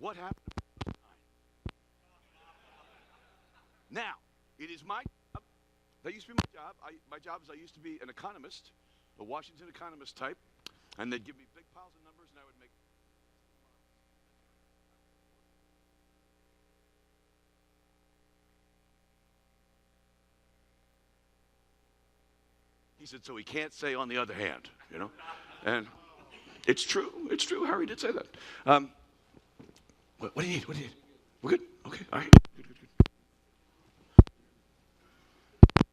What happened to Windows 9? Now, it is my job. That used to be my job. My job is I used to be an economist, a Washington economist type, and they'd give me big piles of numbers, and I would make. He said, so he can't say on the other hand, you know? And it's true. It's true. Harry did say that. What do you need? What do you need? We're good? Okay. All right. Good, good, good.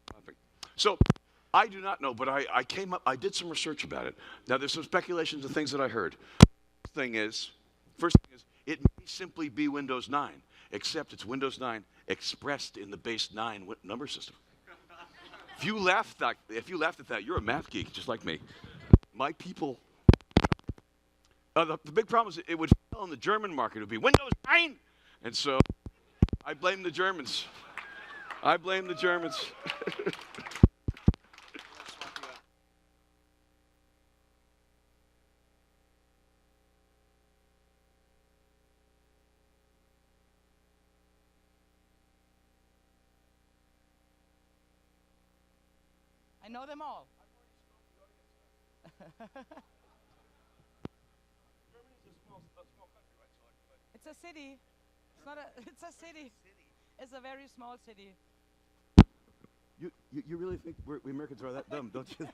Perfect. So I do not know, but I did some research about it. Now, there's some speculations of things that I heard. First thing is, it may simply be Windows 9, except it's Windows 9 expressed in the base 9 number system. If you laughed at that, you're a math geek, just like me. My people. The big problem is it would fail in the German market. It would be Windows 9, and so I blame the Germans. I blame the Germans. I know them all. It's a city. It's not a. It's a city. It's a very small city. You really think we Americans are that dumb, don't you?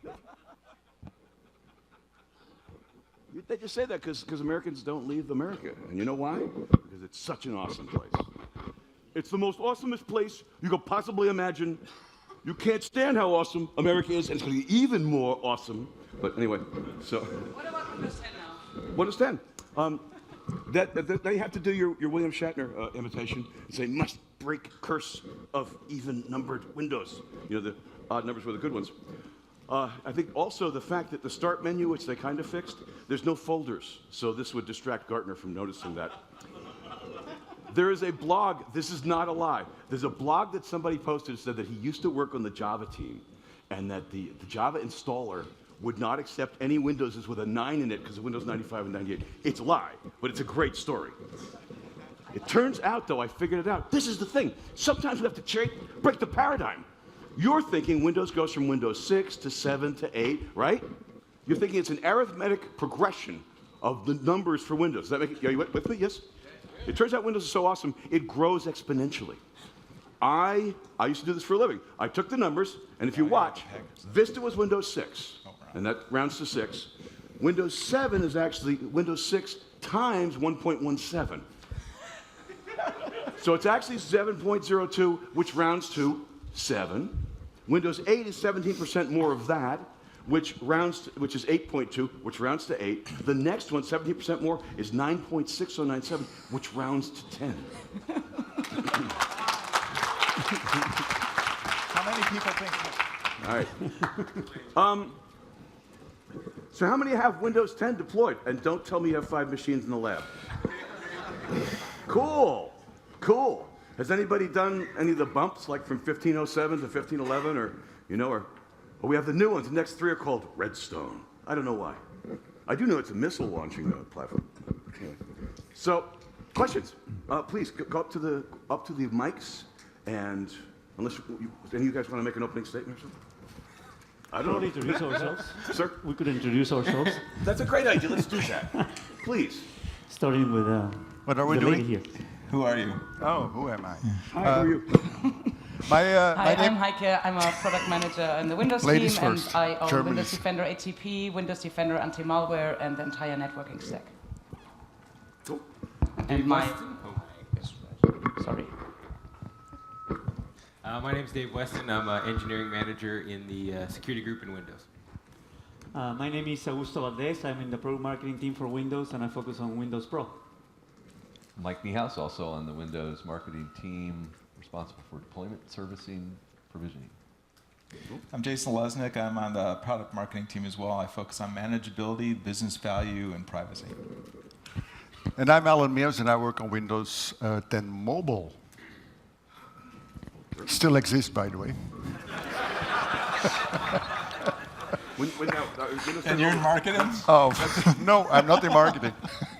They just say that because Americans don't leave America. And you know why? Because it's such an awesome place. It's the most awesomest place you could possibly imagine. You can't stand how awesome America is, and it's going to get even more awesome. But anyway, so. What about Windows 10 now? Windows 10. That they have to do your William Shatner imitation and say, must break curse of even numbered windows. You know, the odd numbers were the good ones. I think also the fact that the start menu, which they kind of fixed, there's no folders. So this would distract Gartner from noticing that. There is a blog, this is not a lie. There's a blog that somebody posted that said that he used to work on the Java team and that the Java installer would not accept any Windowses with a 9 in it because of Windows 95 and 98. It's a lie, but it's a great story. It turns out, though, I figured it out. This is the thing. Sometimes we have to break the paradigm. You're thinking Windows goes from Windows 6 to 7 to 8, right? You're thinking it's an arithmetic progression of the numbers for Windows. Does that make it? Are you with me? Yes? It turns out Windows is so awesome, it grows exponentially. I used to do this for a living. I took the numbers, and if you watch, Vista was Windows 6, and that rounds to 6. Windows 7 is actually Windows 6 times 1.17. So it's actually 7.02, which rounds to 7. Windows 8 is 17% more of that, which is 8.2, which rounds to 8. The next one, 17% more, is 9.6097, which rounds to 10. How many people think that? All right. So how many have Windows 10 deployed? And don't tell me you have 5 machines in the lab. Cool. Cool. Has anybody done any of the bumps, like from 1507 to 1511, or we have the new ones. The next 3 are called Redstone. I don't know why. I do know it's a missile launching platform. Anyway. So, questions? Please go up to the mics, and unless any of you guys want to make an opening statement or something. I don't know. Introduce ourselves. Sir? We could introduce ourselves. That's a great idea. Let's do that. Please. Starting with What are we the doing? lady here. Who are you? Oh, who am I? Hi, how are you? Hi, I'm Heike. I'm a product manager in the Windows Ladies team, first. and I own Germany's. Windows Defender ATP, Windows Defender anti-malware, and the entire networking stack. Cool. And sorry. My name is Dave Weston. I'm an engineering manager in the security group in Windows. My name is Augusto Valdez. I'm in the product marketing team for Windows, and I focus on Windows Pro. Mike Niehaus, also on the Windows marketing team, responsible for deployment, servicing, provisioning. I'm Jason Lesnick. I'm on the product marketing team as well. I focus on manageability, business value, and privacy. And I'm Alan Mears, and I work on Windows 10 Mobile. Still exists, by the way. And you're in marketing? Oh, no, I'm not in marketing.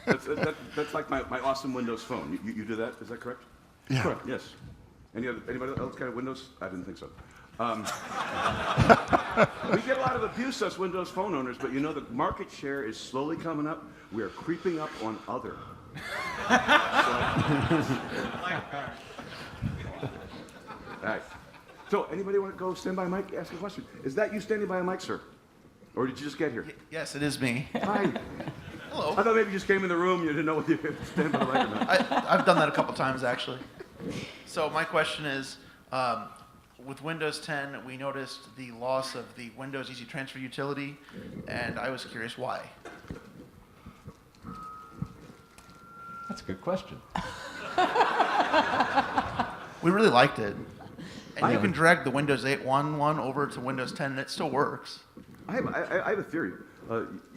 That's like my awesome Windows phone. You do that? Is that correct? Yeah. Correct. Yes. Anybody else got a Windows? I didn't think so. We get a lot of abuse as Windows phone owners, but you know the market share is slowly coming up. We are creeping up on other. All right. So, anybody want to go stand by a mic, ask a question? Is that you standing by a mic, sir? Or did you just get here? Yes, it is me. Hi. Hello. I thought maybe you just came in the room, you didn't know whether you could stand by the mic or not. I've done that a couple times, actually. So my question is, with Windows 10, we noticed the loss of the Windows Easy Transfer utility, and I was curious why. That's a good question. We really liked it. And you can drag the Windows 8.1.1 over to Windows 10, and it still works. I have a theory.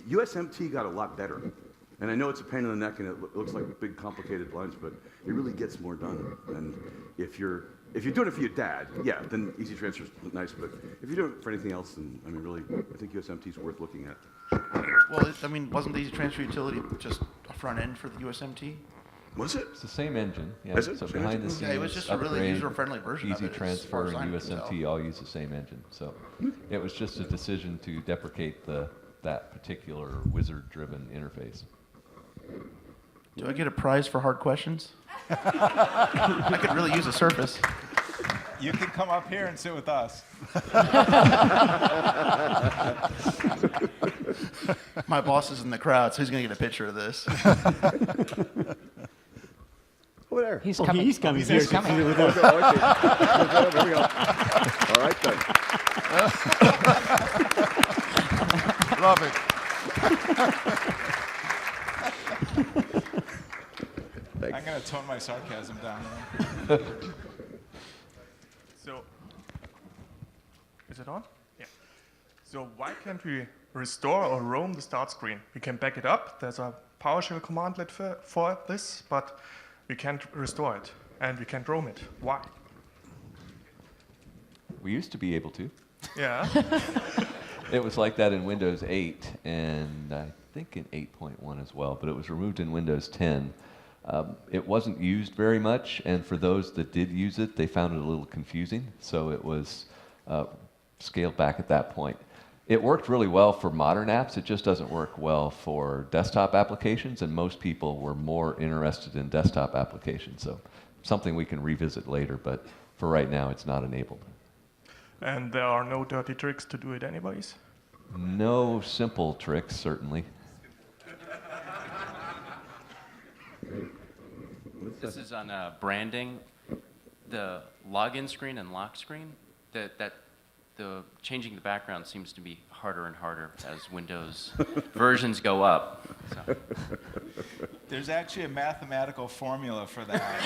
USMT got a lot better. And I know it's a pain in the neck and it looks like big complicated blinds, but it really gets more done. And if you're doing it for your dad, yeah, then Easy Transfer is nice. But if you're doing it for anything else, then I mean, really, I think USMT is worth looking at. Well, wasn't the Easy Transfer utility just a front end for the USMT? Was it? It's the same engine. Yeah. Is it? So Same behind engine? the scenes, Yeah, it was just a really upgrade, user-friendly version of Easy it, as Transfer far as and I can USMT all use the same engine. So it was just a decision to deprecate that particular wizard-driven interface. Do I get a prize for hard questions? I could really use a Surface. You can come up here and sit with us. My boss is in the crowd, so he's going to get a picture of this. Over there. He's coming here to sit with us. There we go. All right, then. Love it. I'm going to tone my sarcasm down. So, is it on? Yeah. So why can't we restore or roam the start screen? We can back it up. There's a PowerShell commandlet for this, but we can't restore it and we can't roam it. Why? We used to be able to. Yeah. It was like that in Windows 8 and I think in 8.1 as well, but it was removed in Windows 10. It wasn't used very much, and for those that did use it, they found it a little confusing, so it was scaled back at that point. It worked really well for modern apps. It just doesn't work well for desktop applications, and most people were more interested in desktop applications, so something we can revisit later, but for right now, it's not enabled. And there are no dirty tricks to do it anyways? No simple tricks, certainly. This is on branding. The login screen and lock screen, the changing the background seems to be harder and harder as Windows versions go up. So. There's actually a mathematical formula for that.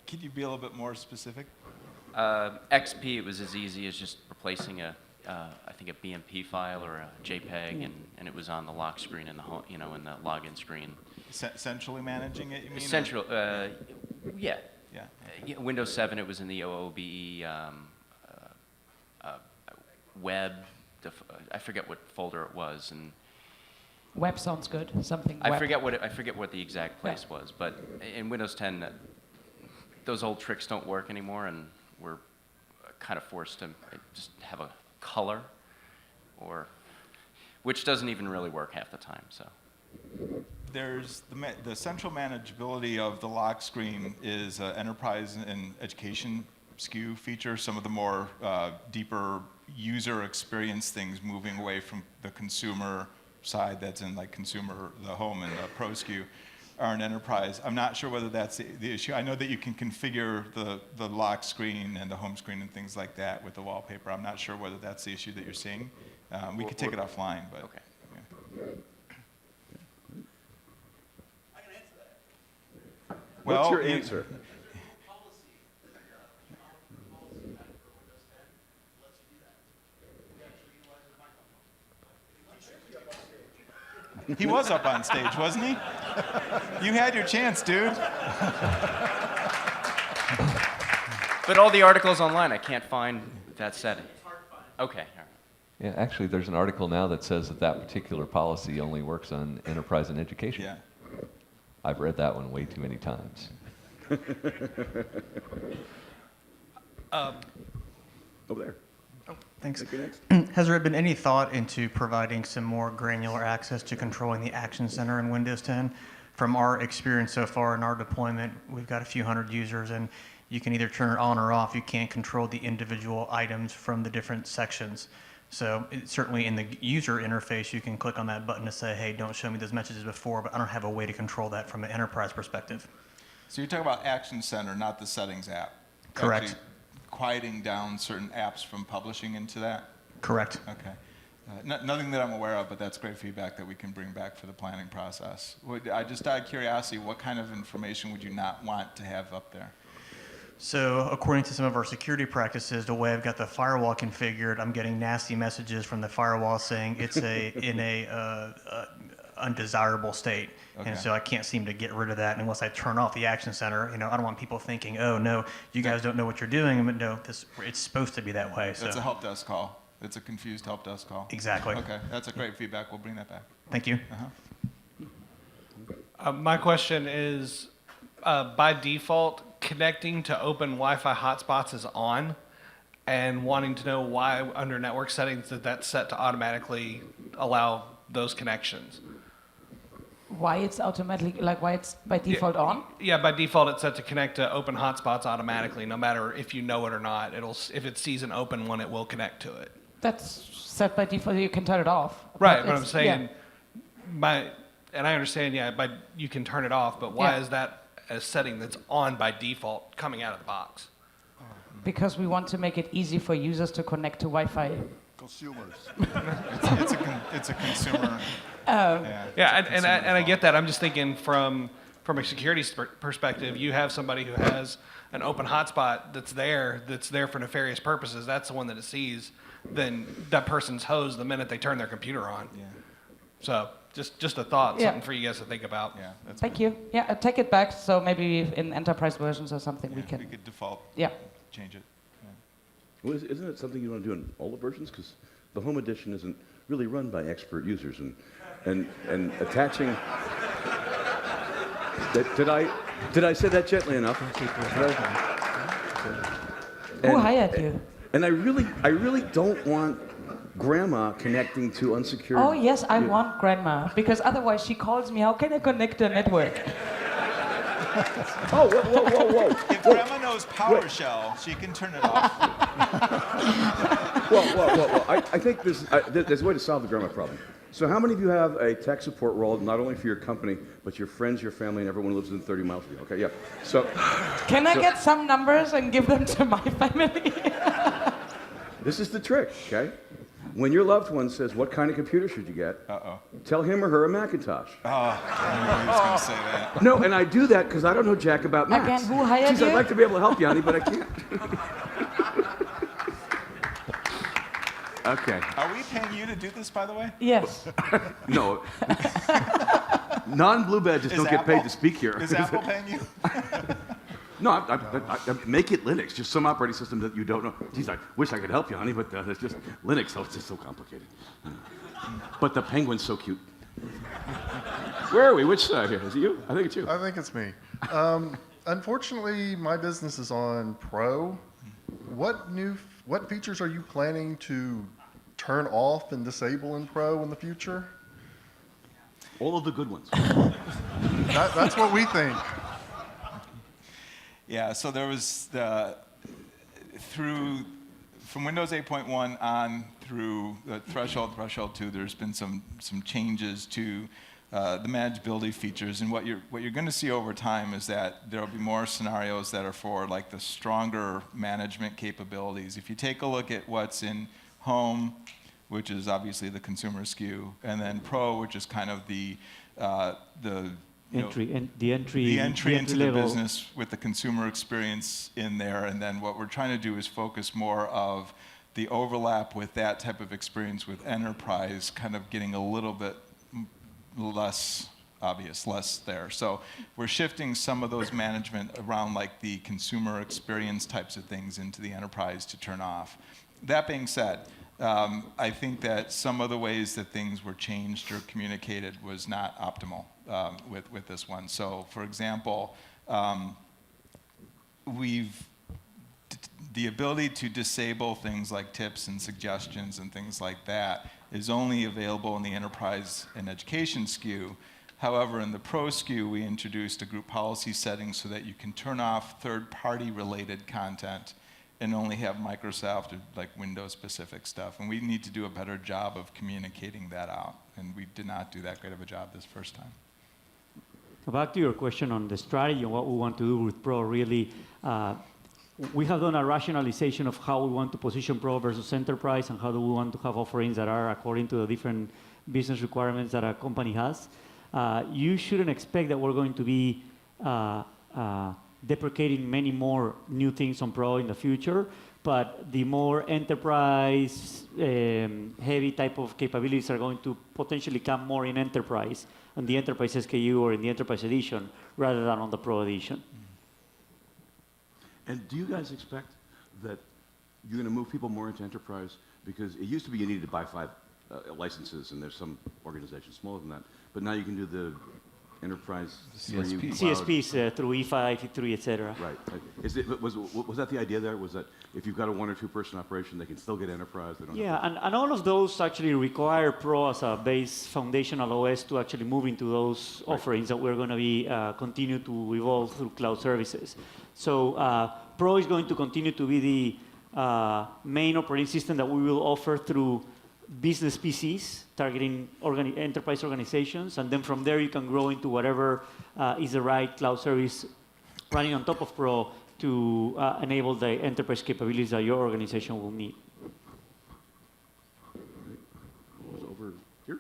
Could you be a little bit more specific? XP, it was as easy as just replacing I think a BMP file or a JPEG, and it was on the lock screen and in the login screen. Centrally managing it, you mean? Central, yeah. Yeah. Windows 7, it was in the OOBE web. I forget what folder it was, and Web sounds good. Something. I web. forget what the exact place was. But in Windows 10, those old tricks don't work anymore, and we're kind of forced to just have a color, which doesn't even really work half the time. So. There's the central manageability of the lock screen is enterprise and education SKU feature. Some of the more deeper user experience things moving away from the consumer side that's in like consumer, the home and the pro SKU are an enterprise. I'm not sure whether that's the issue. I know that you can configure the lock screen and the home screen and things like that with the wallpaper. I'm not sure whether that's the issue that you're seeing. We could take it offline, but. Okay. Yeah. What's your answer? He was up on stage, wasn't he? You had your chance, dude. But all the articles online, I can't find that setting. Okay, all right. Yeah, actually, there's an article now that says that that particular policy only works on enterprise and education. Yeah. I've read that one way too many times. Over there. Thanks. Thank you, next. Has there been any thought into providing some more granular access to controlling the Action Center in Windows 10? From our experience so far in our deployment, we've got a few hundred users, and you can either turn it on or off. You can't control the individual items from the different sections. So certainly in the user interface, you can click on that button to say, hey, don't show me those messages before, but I don't have a way to control that from an enterprise perspective. So you're talking about Action Center, not the settings app? Correct. Actually quieting down certain apps from publishing into that? Correct. Okay. Nothing that I'm aware of, but that's great feedback that we can bring back for the planning process. I just out of curiosity, what kind of information would you not want to have up there? So according to some of our security practices, the way I've got the firewall configured, I'm getting nasty messages from the firewall saying it's in a undesirable state. Okay. And so I can't seem to get rid of that unless I turn off the Action Center. You know, I don't want people thinking, oh no, you guys don't know what you're doing. But no, it's supposed to be that way. So. That's a help desk call. It's a confused help desk call. Exactly. Okay, that's a great feedback. We'll bring that back. Thank you. My question is, by default, connecting to open Wi-Fi hotspots is on, and wanting to know why under network settings that's set to automatically allow those connections. Why it's automatically, like why it's by default on? Yeah, by default it's set to connect to open hotspots automatically, no matter if you know it or not. If it sees an open one, it will connect to it. That's set by default. You can turn it off. Right, but I'm it's- saying, yeah. and I understand, you can turn it off, but why Yeah. is that a setting that's on by default coming out of the box? Because we want to make it easy for users to connect to Wi-Fi. Consumers. It's a consumer. Yeah, and I get that. I'm just thinking from a security perspective, you have somebody who has an open hotspot that's there for nefarious purposes. That's the one that it sees. Then that person's hosed the minute they turn their computer on. Yeah. So just a thought, Yeah. something for you guys to think about. Yeah, that's Thank you. Yeah, take it back. So maybe in enterprise versions or something we we can. could default Yeah. change it. Well, isn't it something you want to do in all the versions? Because the home edition isn't really run by expert users, and attaching. Did I say that gently enough? Who hired you? And I really don't want grandma connecting to unsecured. Oh yes, I want grandma because otherwise she calls me. How can I connect to a network? Oh, whoa. If Grandma knows PowerShell, she can turn it off. Whoa. I think there's a way to solve the grandma problem. So how many of you have a tech support role, not only for your company, but your friends, your family, and everyone who lives within 30 miles of you? Okay, yeah. So. Can I get some numbers and give them to my family? This is the trick, okay? When your loved one says, what kind of computer should you get? Tell him or her a Macintosh. Oh, I knew he was going to say that. No, and I do that because I don't know jack about Macs. Again, who hired Geez, you? I'd like to be able to help you, honey, but I can't. Okay. Are we paying you to do this, by the way? Yes. No. Non-blue badges don't get paid Apple- to speak here. Is Apple paying you? No, I make it Linux, just some operating system that you don't know. Geez, I wish I could help you, honey, but it's just Linux, so it's just so complicated. But the penguin's so cute. Where are we? Which side here? Is it you? I think it's you. I think it's me. Unfortunately, my business is on Pro. What features are you planning to turn off and disable in Pro in the future? All of the good ones. That's what we think. Yeah, so there was from Windows 8.1 on through Threshold 2, there's been some changes to the manageability features, and what you're going to see over time is that there will be more scenarios that are for like the stronger management capabilities. If you take a look at what's in Home, which is obviously the consumer SKU, and then Pro, which is kind of the entry into the level. business with the consumer experience in there, and then what we're trying to do is focus more of the overlap with that type of experience with enterprise, kind of getting a little bit less obvious, less there. So we're shifting some of those management around like the consumer experience types of things into the enterprise to turn off. That being said, I think that some of the ways that things were changed or communicated was not optimal with this one. So, for example, the ability to disable things like tips and suggestions and things like that is only available in the enterprise and education SKU. However, in the Pro SKU, we introduced a group policy setting so that you can turn off third-party related content and only have Microsoft or like Windows-specific stuff. And we need to do a better job of communicating that out. And we did not do that great of a job this first time. Back to your question on the strategy and what we want to do with Pro, really, we have done a rationalization of how we want to position Pro versus Enterprise and how do we want to have offerings that are according to the different business requirements that a company has. You shouldn't expect that we're going to be deprecating many more new things on Pro in the future, but the more enterprise heavy type of capabilities are going to potentially come more in Enterprise, on the Enterprise SKU or in the Enterprise Edition, rather than on the Pro Edition. And do you guys expect that you're going to move people more into enterprise? Because it used to be you needed to buy 5 licenses, and there's some organizations smaller than that. But now you can do the enterprise CSPs through E5, E3, etc. Right. Was that the idea there? Was that if you've got a 1 or 2 person operation, they can still get enterprise? They don't and all of those actually require Pro as a base foundational OS to actually move into those offerings that we're going to be continue to evolve through cloud services. So Pro is going to continue to be the main operating system that we will offer through business PCs targeting enterprise organizations, and then from there you can grow into whatever is the right cloud service running on top of Pro to enable the enterprise capabilities that your organization will need. Over here?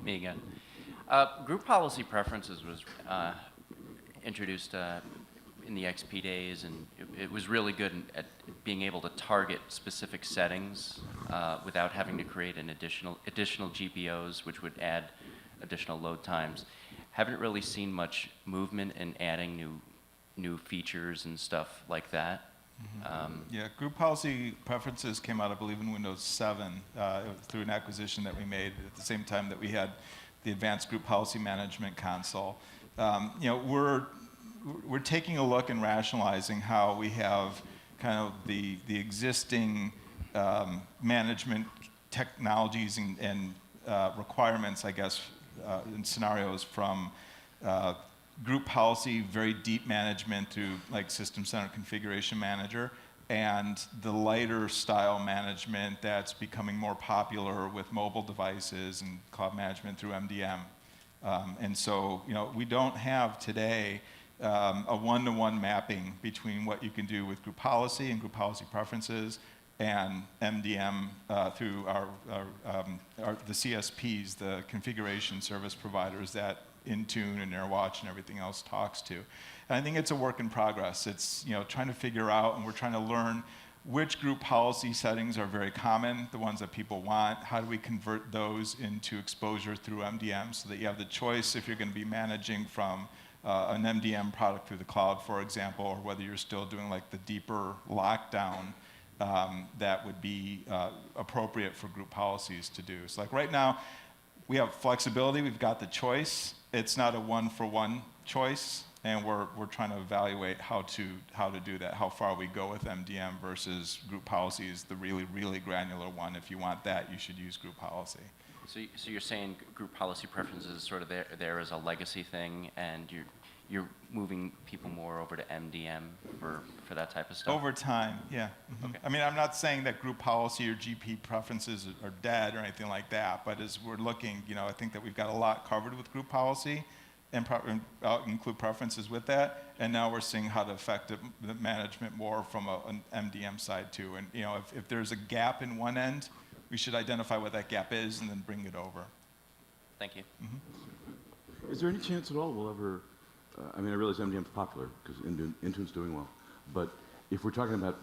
Me again. Group policy preferences was introduced in the XP days, and it was really good at being able to target specific settings without having to create an additional GPOs, which would add additional load times. Haven't really seen much movement in adding new features and stuff like that. Yeah, group policy preferences came out, I believe, in Windows 7 through an acquisition that we made at the same time that we had the Advanced Group Policy Management console. We're taking a look and rationalizing how we have kind of the existing management technologies and requirements, I guess, and scenarios from group policy, very deep management through like System Center Configuration Manager, and the lighter style management that's becoming more popular with mobile devices and cloud management through MDM. And so, we don't have today a one-to-one mapping between what you can do with group policy and group policy preferences and MDM through the CSPs, the configuration service providers that Intune and AirWatch and everything else talks to. And I think it's a work in progress. It's trying to figure out, and we're trying to learn which group policy settings are very common, the ones that people want. How do we convert those into exposure through MDM so that you have the choice if you're going to be managing from an MDM product through the cloud, for example, or whether you're still doing like the deeper lockdown that would be appropriate for group policies to do. So like right now, we have flexibility, we've got the choice. It's not a one-for-one choice, and we're trying to evaluate how to do that, how far we go with MDM versus group policy is the really, really granular one. If you want that, you should use group policy. So you're saying group policy preferences is sort of there as a legacy thing, and you're moving people more over to MDM for that type of stuff? Over time, yeah. Mm-hmm. Okay. I mean, I'm not saying that group policy or GP preferences are dead or anything like that, but as we're looking, I think that we've got a lot covered with group policy and include preferences with that, and now we're seeing how to affect the management more from an MDM side too. And if there's a gap in one end, we should identify what that gap is and then bring it over. Thank you. Mm-hmm. Is there any chance at all we'll ever, I realize MDM's popular because Intune's doing well, but if we're talking about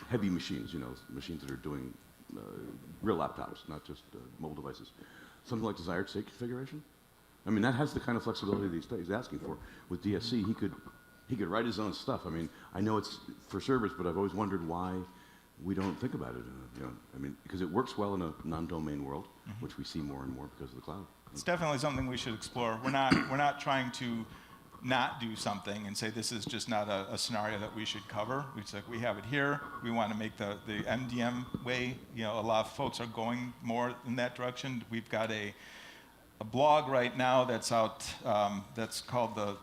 heavy machines, machines that are doing real laptops, not just mobile devices, something like desired state configuration? That has the kind of flexibility that he's asking for. With DSC, he could write his own stuff. I know it's for servers, but I've always wondered why we don't think about it. I mean, because it works well in a non-domain world, which we see more and more because of the cloud. It's definitely something we should explore. We're not trying to not do something and say this is just not a scenario that we should cover. It's like we have it here. We want to make the MDM way. A lot of folks are going more in that direction. We've got a blog right now that's out that's called the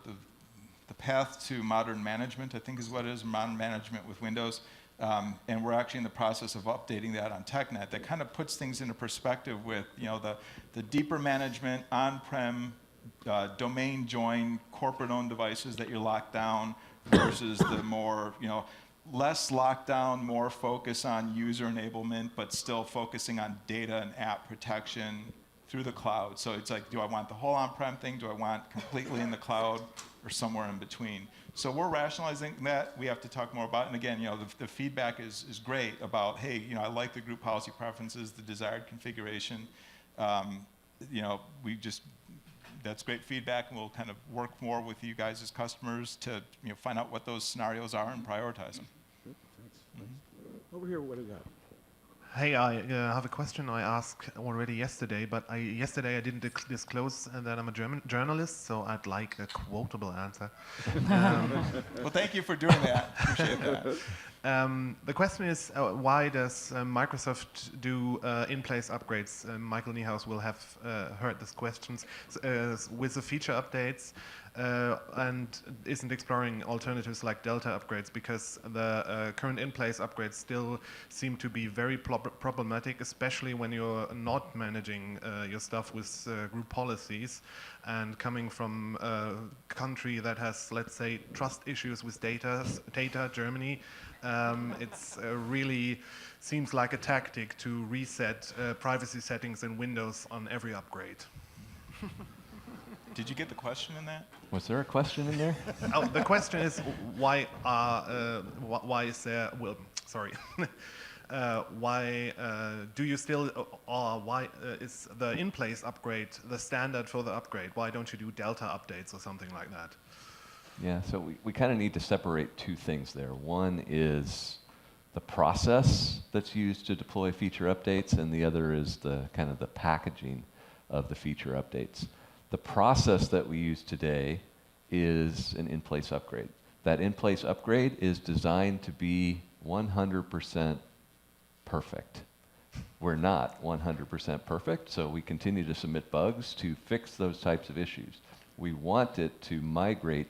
Path to Modern Management, I think is what it is, Modern Management with Windows. And we're actually in the process of updating that on TechNet. That kind of puts things into perspective with the deeper management, on-prem, domain join, corporate-owned devices that you're locked down versus the more, less lockdown, more focus on user enablement, but still focusing on data and app protection through the cloud. So it's like, do I want the whole on-prem thing? Do I want completely in the cloud or somewhere in between? So we're rationalizing that. We have to talk more about it. And again, the feedback is great about, hey, I like the group policy preferences, the desired configuration. That's great feedback, and we'll kind of work more with you guys as customers to find out what those scenarios are and prioritize them. Good, thanks. Over here, what do you got? Hey, I have a question I asked already yesterday, but yesterday I didn't disclose that I'm a German journalist, so I'd like a quotable answer. Well, thank you for doing that. Appreciate that. The question is, why does Microsoft do in-place upgrades? Michael Niehaus will have heard these questions with the feature updates and isn't exploring alternatives like Delta upgrades, because the current in-place upgrades still seem to be very problematic, especially when you're not managing your stuff with group policies. And coming from a country that has, let's say, trust issues with data, Germany, it's really seems like a tactic to reset privacy settings in Windows on every upgrade. Did you get the question in that? Was there a question in there? Oh, the question is why is there? Well, sorry. Why do you still? Why is the in-place upgrade the standard for the upgrade? Why don't you do Delta updates or something like that? Yeah, so we kind of need to separate two things there. One is the process that's used to deploy feature updates, and the other is the kind of the packaging of the feature updates. The process that we use today is an in-place upgrade. That in-place upgrade is designed to be 100% perfect. We're not 100% perfect, so we continue to submit bugs to fix those types of issues. We want it to migrate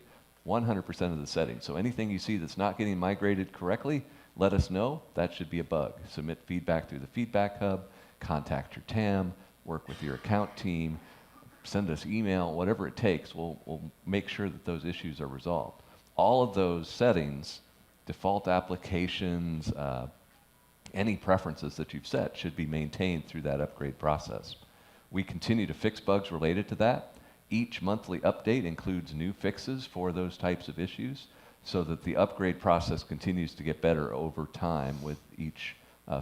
100% of the settings. So anything you see that's not getting migrated correctly, let us know. That should be a bug. Submit feedback through the Feedback Hub, contact your TAM, work with your account team, send us email, whatever it takes. We'll make sure that those issues are resolved. All of those settings, default applications, any preferences that you've set should be maintained through that upgrade process. We continue to fix bugs related to that. Each monthly update includes new fixes for those types of issues so that the upgrade process continues to get better over time with each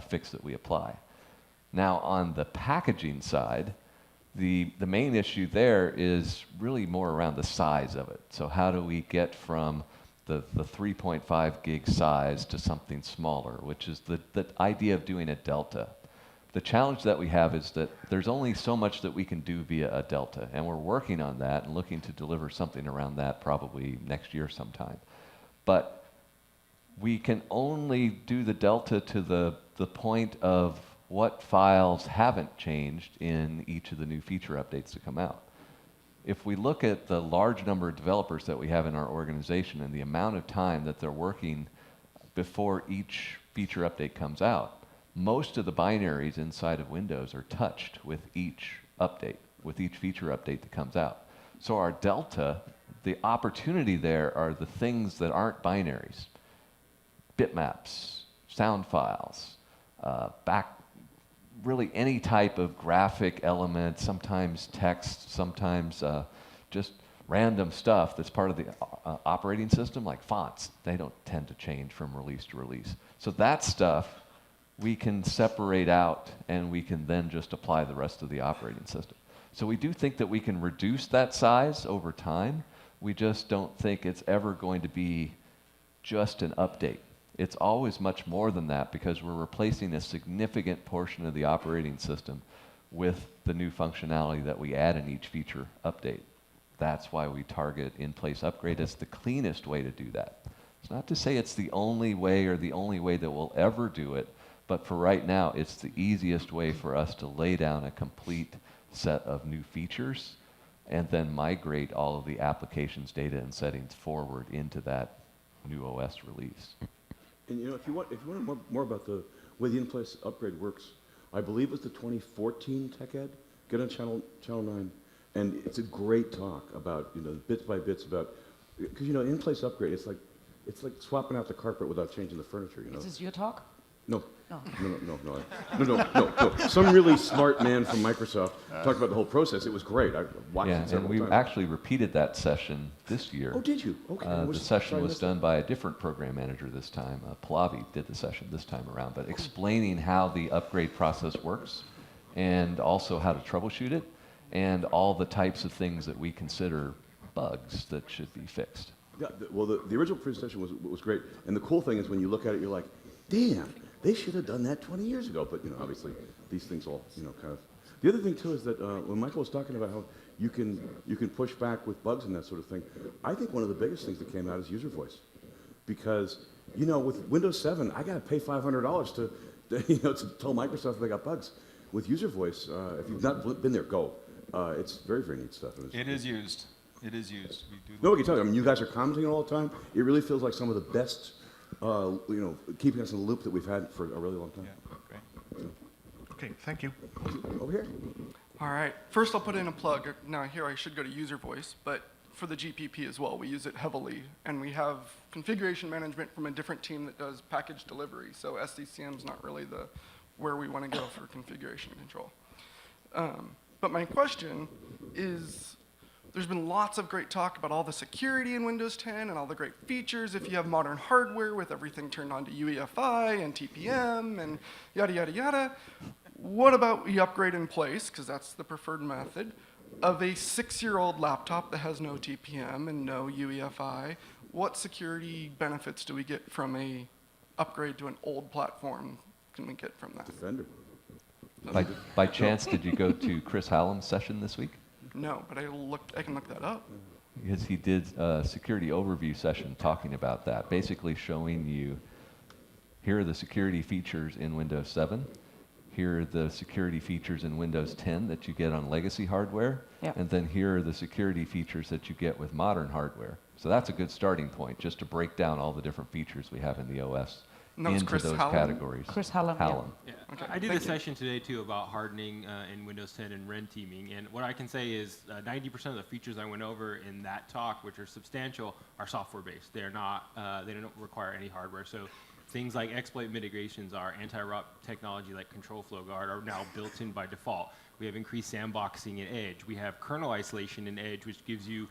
fix that we apply. Now, on the packaging side, the main issue there is really more around the size of it. So how do we get from the 3.5 gig size to something smaller, which is the idea of doing a Delta. The challenge that we have is that there's only so much that we can do via a Delta, and we're working on that and looking to deliver something around that probably next year sometime. But we can only do the Delta to the point of what files haven't changed in each of the new feature updates to come out. If we look at the large number of developers that we have in our organization and the amount of time that they're working before each feature update comes out, most of the binaries inside of Windows are touched with each update, with each feature update that comes out. So our Delta, the opportunity there are the things that aren't binaries. Bitmaps, sound files, really any type of graphic element, sometimes text, sometimes just random stuff that's part of the operating system, like fonts. They don't tend to change from release to release. So that stuff we can separate out, and we can then just apply the rest of the operating system. So we do think that we can reduce that size over time. We just don't think it's ever going to be just an update. It's always much more than that because we're replacing a significant portion of the operating system with the new functionality that we add in each feature update. That's why we target in-place upgrade as the cleanest way to do that. It's not to say it's the only way or the only way that we'll ever do it, but for right now, it's the easiest way for us to lay down a complete set of new features and then migrate all of the applications, data, and settings forward into that new OS release. And you know, if you want more about the way the in-place upgrade works, I believe it was the 2014 Tech Ed. Get on channel 9, and it's a great talk about, you know, bits by bits about, because, you know, in-place upgrade, it's like swapping out the carpet without changing the furniture. You know. Is this your talk? No. No. No. Some really smart man from Microsoft talked about the whole process. It was great. I watched it several and we times. actually repeated that session this year. Oh, did you? Okay. The session was done by a different program manager this time. Pallavi did the session this time around, but explaining how the upgrade process works and also how to troubleshoot it and all the types of things that we consider bugs that should be fixed. Yeah, well, the original presentation was great. And the cool thing is when you look at it, you're like, damn, they should have done that 20 years ago. But, you know, obviously, these things all, you know, kind of. The other thing, too, is that when Michael was talking about how you can push back with bugs and that sort of thing, I think one of the biggest things that came out is user voice. Because, you know, with Windows 7, I got to pay $500 to tell Microsoft they got bugs. With user voice, if you've not been there, go. It's very, very neat stuff. It is used. It is used. We do. No, I can tell you. I mean, you guys are commenting all the time. It really feels like some of the best, you know, keeping us in the loop that we've had for a really long time. Yeah, great. Okay, thank you. Over here. All right. First, I'll put in a plug. Now, here I should go to user voice, but for the GPP as well, we use it heavily. And we have configuration management from a different team that does package delivery. So SCCM is not really where we want to go for configuration control. But my question is, there's been lots of great talk about all the security in Windows 10 and all the great features if you have modern hardware with everything turned on to UEFI and TPM and yada, yada, yada. What about we upgrade in place, because that's the preferred method, of a 6-year-old laptop that has no TPM and no UEFI? What security benefits do we get from a upgrade to an old platform can we get from that? Defender. By chance, did you go to Chris Hallam's session this week? No, but I can look that up. Because he did a security overview session talking about that, basically showing you, here are the security features in Windows 7, here are the security features in Windows 10 that you get on legacy hardware, and then here are the security features that you get with modern hardware. So that's a good starting point, just to break down all the different features we have in the OS into Chris those Hallam? categories. Chris Hallam, yeah. Yeah. Okay, I did thank a you. session today too about hardening in Windows 10 and REN teaming, and what I can say is 90% of the features I went over in that talk, which are substantial, are software-based. They're not, they don't require any hardware. So things like exploit mitigations, our anti-ROP technology like Control Flow Guard are now built in by default. We have increased sandboxing in Edge. We have kernel isolation in Edge, which gives you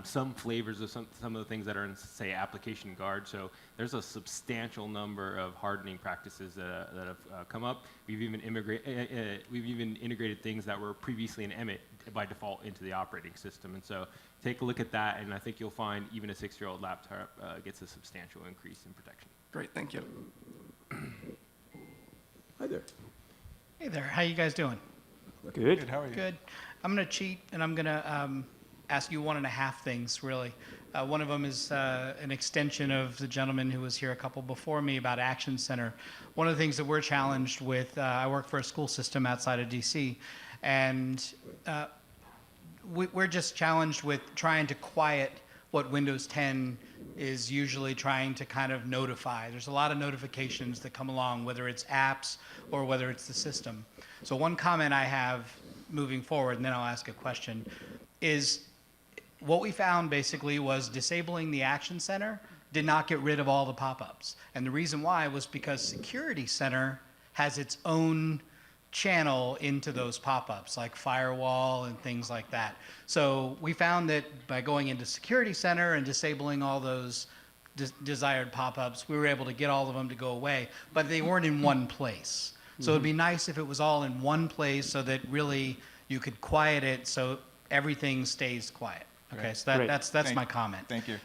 some flavors of some of the things that are in, say, Application Guard. So there's a substantial number of hardening practices that have come up. We've even integrated things that were previously in Emmet by default into the operating system. And so take a look at that, and I think you'll find even a 6-year-old laptop gets a substantial increase in protection. Great, thank you. Hi there. Hey there, how you guys doing? Good. Good, how are you? Good. I'm going to cheat, and I'm going to ask you 1.5 things, really. One of them is an extension of the gentleman who was here a couple before me about Action Center. One of the things that we're challenged with, I work for a school system outside of DC, and we're just challenged with trying to quiet what Windows 10 is usually trying to kind of notify. There's a lot of notifications that come along, whether it's apps or whether it's the system. So one comment I have moving forward, and then I'll ask a question, is what we found basically was disabling the Action Center did not get rid of all the pop-ups. And the reason why was because Security Center has its own channel into those pop-ups, like firewall and things like that. So we found that by going into Security Center and disabling all those desired pop-ups, we were able to get all of them to go away, but they weren't in one place. So it'd be nice if it was all in one place so that really you could quiet it so everything stays quiet. Okay, so that's my comment. Thank you.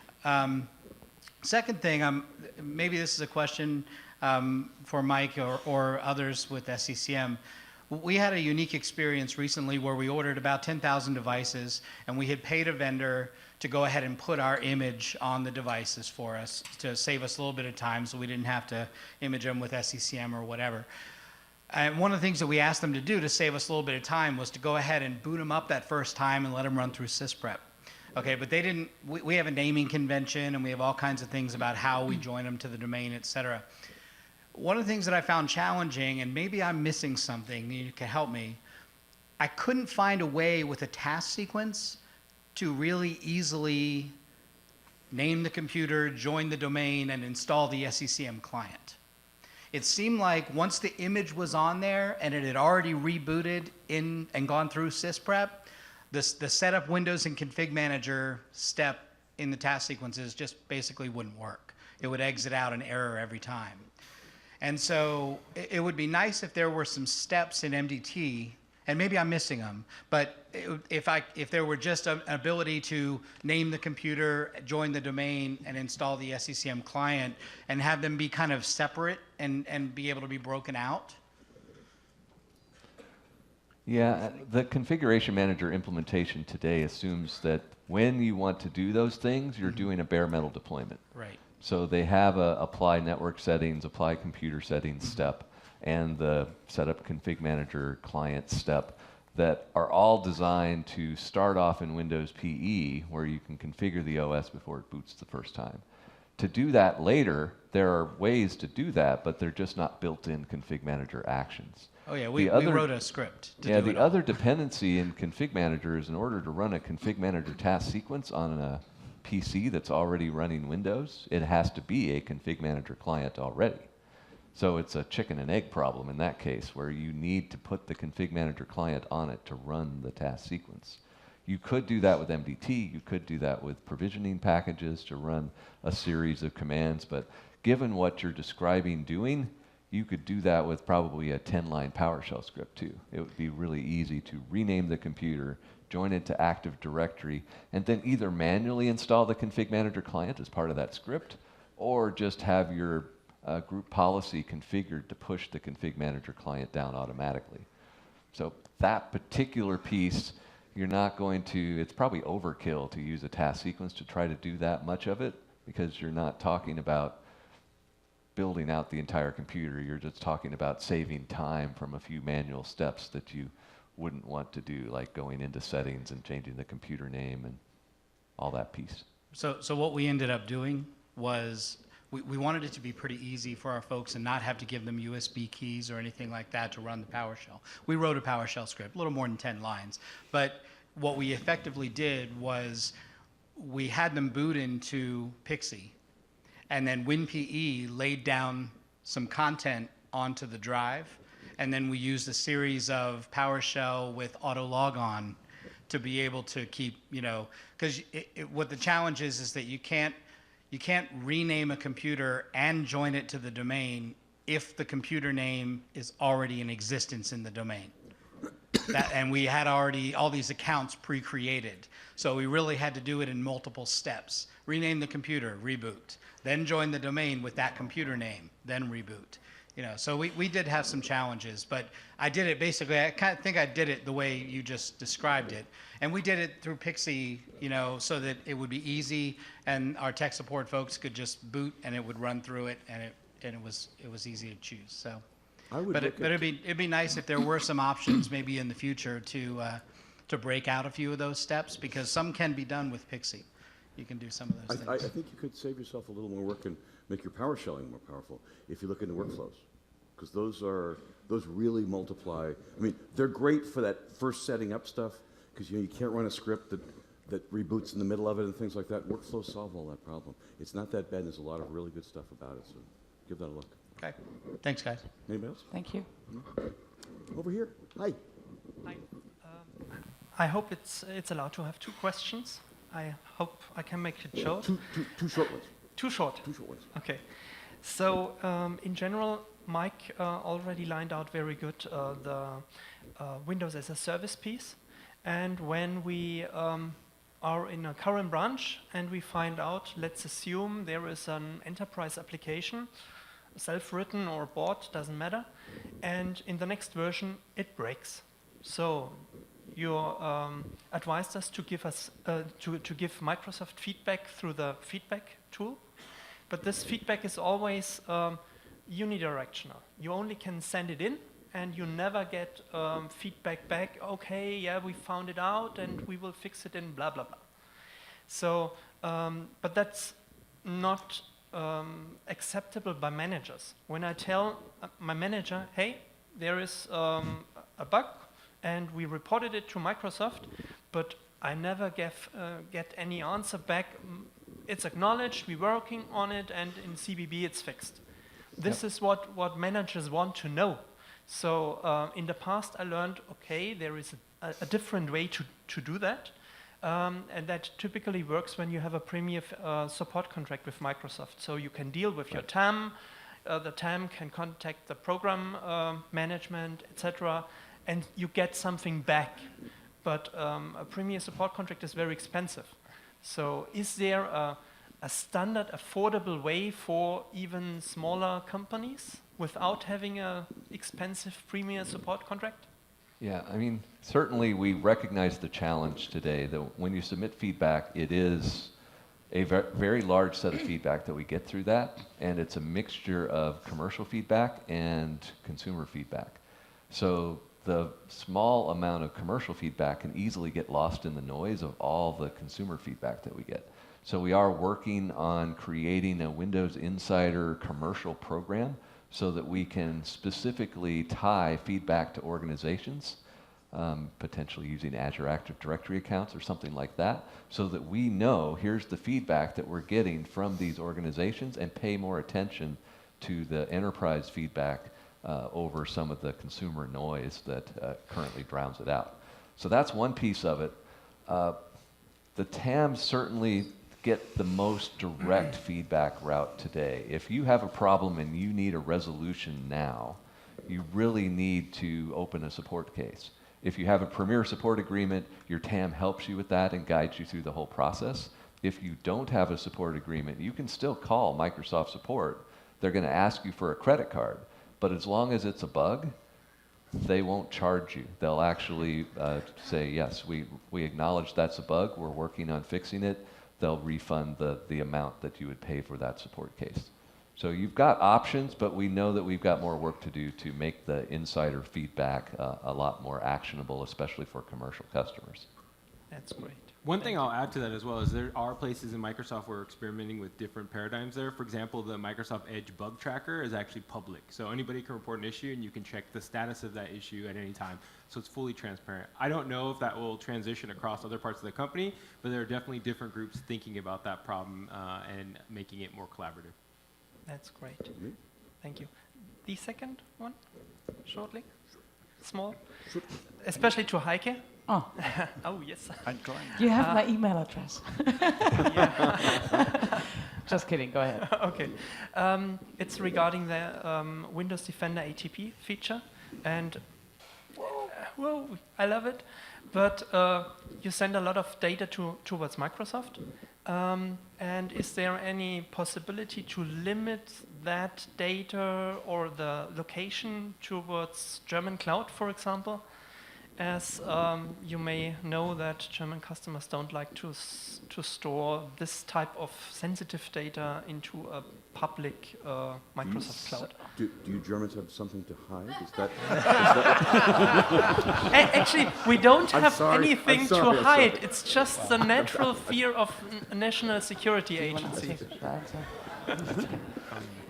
Second thing, maybe this is a question for Mike or others with SCCM. We had a unique experience recently where we ordered about 10,000 devices, and we had paid a vendor to go ahead and put our image on the devices for us to save us a little bit of time so we didn't have to image them with SCCM or whatever. And one of the things that we asked them to do to save us a little bit of time was to go ahead and boot them up that first time and let them run through SysPrep. Okay, but they didn't, we have a naming convention and we have all kinds of things about how we join them to the domain, et cetera. One of the things that I found challenging, and maybe I'm missing something, you can help me, I couldn't find a way with a task sequence to really easily name the computer, join the domain, and install the SCCM client. It seemed like once the image was on there and it had already rebooted in and gone through SysPrep, the setup Windows and Config Manager step in the task sequences just basically wouldn't work. It would exit out an error every time. And so it would be nice if there were some steps in MDT, and maybe I'm missing them, but if there were just an ability to name the computer, join the domain, and install the SCCM client, and have them be kind of separate and be able to be broken out. Yeah, the configuration manager implementation today assumes that when you want to do those things, you're doing a bare metal deployment. Right. So they have a apply network settings, apply computer settings step, and the setup config manager client step that are all designed to start off in Windows PE, where you can configure the OS before it boots the first time. To do that later, there are ways to do that, but they're just not built-in config manager actions. Oh yeah, we wrote a script to do it the all. other dependency in config manager is in order to run a config manager task sequence on a PC that's already running Windows, it has to be a config manager client already. So it's a chicken and egg problem in that case, where you need to put the config manager client on it to run the task sequence. You could do that with MDT, you could do that with provisioning packages to run a series of commands, but given what you're describing doing, you could do that with probably a 10-line PowerShell script too. It would be really easy to rename the computer, join it to Active Directory, and then either manually install the config manager client as part of that script, or just have your group policy configured to push the config manager client down automatically. So that particular piece, you're not going to, it's probably overkill to use a task sequence to try to do that much of it, because you're not talking about building out the entire computer. You're just talking about saving time from a few manual steps that you wouldn't want to do, like going into settings and changing the computer name and all that piece. So what we ended up doing was we wanted it to be pretty easy for our folks and not have to give them USB keys or anything like that to run the PowerShell. We wrote a PowerShell script, a little more than 10 lines. But what we effectively did was we had them boot into Pixie, and then WinPE laid down some content onto the drive, and then we used a series of PowerShell with auto logon to be able to keep, because what the challenge is that you can't rename a computer and join it to the domain if the computer name is already in existence in the domain. And we had already all these accounts pre-created. So we really had to do it in multiple steps. Rename the computer, reboot. Then join the domain with that computer name, then reboot. So we did have some challenges, but I did it basically, I kind of think I did it the way you just described it. And we did it through Pixie, so that it would be easy and our tech support folks could just boot and it would run through it, and it was easy to choose. So, but it'd be nice if there were some options maybe in the future to break out a few of those steps, because some can be done with Pixie. You can do some of those things. I think you could save yourself a little more work and make your PowerShelling more powerful if you look into workflows, because those really multiply. I mean, they're great for that first setting up stuff, because you can't run a script that reboots in the middle of it and things like that. Workflows solve all that problem. It's not that bad. There's a lot of really good stuff about it, so give that a look. Okay. Thanks, guys. Anybody else? Thank you. Over here. Hi. Hi. I hope it's allowed to have two questions. I hope I can make it short. Two short ones. Too short? Too short ones. Okay. So in general, Mike already lined out very good the Windows as a service piece. And when we are in a current branch and we find out, let's assume there is an enterprise application, self-written or bought, doesn't matter, and in the next version it breaks. So you advised us to give to give Microsoft feedback through the feedback tool, but this feedback is always unidirectional. You only can send it in, and you never get feedback back. Okay, yeah, we found it out, and we will fix it in blah blah blah. So, but that's not acceptable by managers. When I tell my manager, hey, there is a bug, and we reported it to Microsoft, but I never get any answer back. It's acknowledged, we're working on it, and in CBB it's fixed. This is what managers want to know. So in the past I learned, okay, there is a different way to do that. And that typically works when you have a premier support contract with Microsoft. So you can deal with your TAM, the TAM can contact the program management, etc., and you get something back. But a premier support contract is very expensive. So is there a standard, affordable way for even smaller companies without having an expensive premier support contract? Yeah, I mean, certainly we recognize the challenge today that when you submit feedback, it is a very large set of feedback that we get through that, and it's a mixture of commercial feedback and consumer feedback. So the small amount of commercial feedback can easily get lost in the noise of all the consumer feedback that we get. So we are working on creating a Windows Insider commercial program so that we can specifically tie feedback to organizations, potentially using Azure Active Directory accounts or something like that, so that we know here's the feedback that we're getting from these organizations and pay more attention to the enterprise feedback over some of the consumer noise that currently drowns it out. So that's one piece of it. The TAMs certainly get the most direct feedback route today. If you have a problem and you need a resolution now, you really need to open a support case. If you have a premier support agreement, your TAM helps you with that and guides you through the whole process. If you don't have a support agreement, you can still call Microsoft support. They're going to ask you for a credit card, but as long as it's a bug, they won't charge you. They'll actually say, yes, we acknowledge that's a bug, we're working on fixing it. They'll refund the amount that you would pay for that support case. So you've got options, but we know that we've got more work to do to make the insider feedback a lot more actionable, especially for commercial customers. That's great. One thing I'll add to that as well is there are places in Microsoft where we're experimenting with different paradigms there. For example, the Microsoft Edge bug tracker is actually public. So anybody can report an issue and you can check the status of that issue at any time. So it's fully transparent. I don't know if that will transition across other parts of the company, but there are definitely different groups thinking about that problem and making it more collaborative. That's great. Thank you. The second one, shortly, small, especially to Heike. Oh. Oh, yes. You have my email address. Just kidding, go ahead. Okay. It's regarding the Windows Defender ATP feature. And, whoa, I love it. But you send a lot of data towards Microsoft. And is there any possibility to limit that data or the location towards German cloud, for example? As you may know that German customers don't like to store this type of sensitive data into a public Microsoft cloud. Do you Germans have something to hide? Is that Actually, we don't have anything to hide. It's just the natural fear of a national security agency.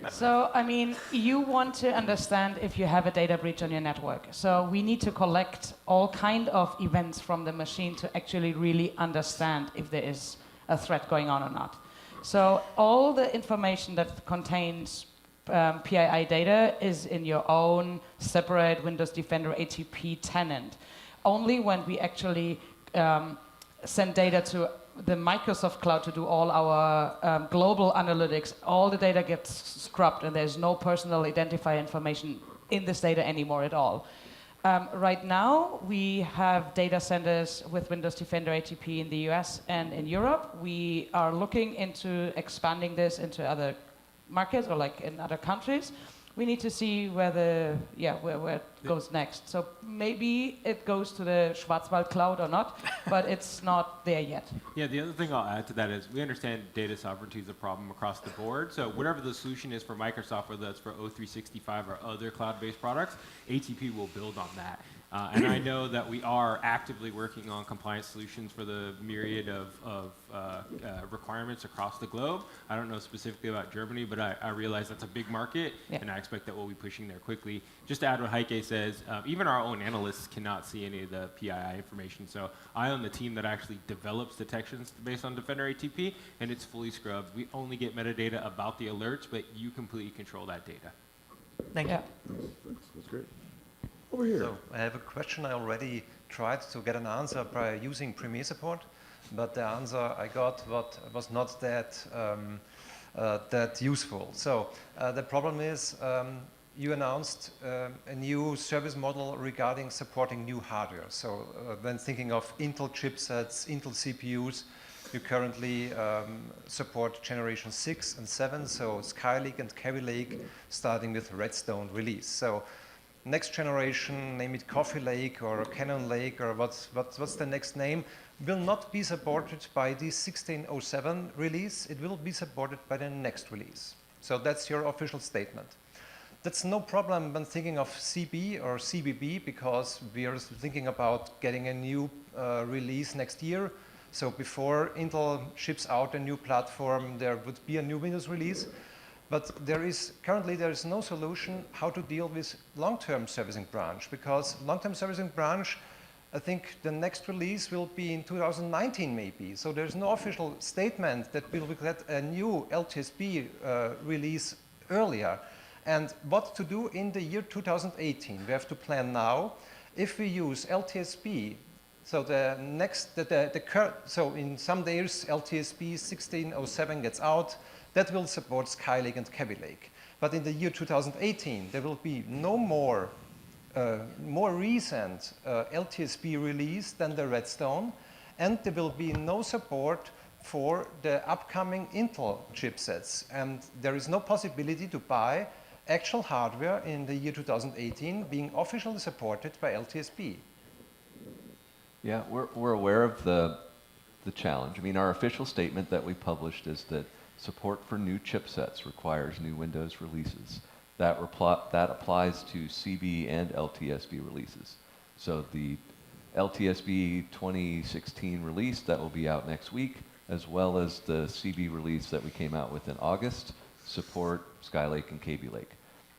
So, I mean, you want to understand if you have a data breach on your network. So we need to collect all kind of events from the machine to actually really understand if there is a threat going on or not. So all the information that contains PII data is in your own separate Windows Defender ATP tenant. Only when we actually send data to the Microsoft Cloud to do all our global analytics, all the data gets scrubbed and there's no personal identifier information in this data anymore at all. Right now, we have data centers with Windows Defender ATP in the US and in Europe. We are looking into expanding this into other markets or like in other countries. We need to see where it goes next. So maybe it goes to the Schwarzwald cloud or not, but it's not there yet. Yeah, the other thing I'll add to that is we understand data sovereignty is a problem across the board. So whatever the solution is for Microsoft, whether that's for O365 or other cloud-based products, ATP will build on that. And I know that we are actively working on compliance solutions for the myriad of requirements across the globe. I don't know specifically about Germany, but I realize that's a big market, and I expect that we'll be pushing there quickly. Just to add what Heike says, even our own analysts cannot see any of the PII information. So I own the team that actually develops detections based on Defender ATP, and it's fully scrubbed. We only get metadata about the alerts, but you completely control that data. Thank you. That's great. Over here. So I have a question. I already tried to get an answer by using Premier Support, but the answer I got was not that useful. So the problem is you announced a new service model regarding supporting new hardware. So when thinking of Intel chipsets, Intel CPUs, you currently support generation 6 and 7, so Skylake and Kaby Lake starting with Redstone release. So next generation, name it Coffee Lake or Cannon Lake or what's the next name, will not be supported by the 1607 release. It will be supported by the next release. So that's your official statement. That's no problem when thinking of CB or CBB because we are thinking about getting a new release next year. So before Intel ships out a new platform, there would be a new Windows release. But currently there is no solution how to deal with long-term servicing branch because long-term servicing branch, I think the next release will be in 2019 maybe. So there's no official statement that we will get a new LTSB release earlier. And what to do in the year 2018? We have to plan now. If we use LTSB, so so in some days LTSB 1607 gets out. That will support Skylake and Kaby Lake. But in the year 2018, there will be no more recent LTSB release than the Redstone, and there will be no support for the upcoming Intel chipsets. And there is no possibility to buy actual hardware in the year 2018 being officially supported by LTSB. Yeah, we're aware of the challenge. I mean, our official statement that we published is that support for new chipsets requires new Windows releases. That applies to CB and LTSB releases. So the LTSB 2016 release that will be out next week, as well as the CB release that we came out with in August, support Skylake and Kaby Lake.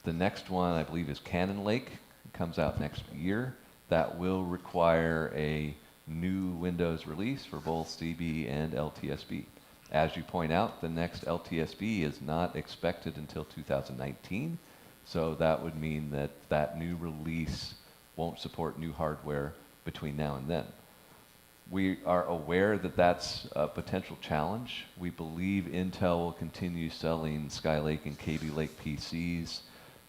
The next one, I believe, is Cannon Lake. It comes out next year. That will require a new Windows release for both CB and LTSB. As you point out, the next LTSB is not expected until 2019, so that would mean that that new release won't support new hardware between now and then. We are aware that that's a potential challenge. We believe Intel will continue selling Skylake and Kaby Lake PCs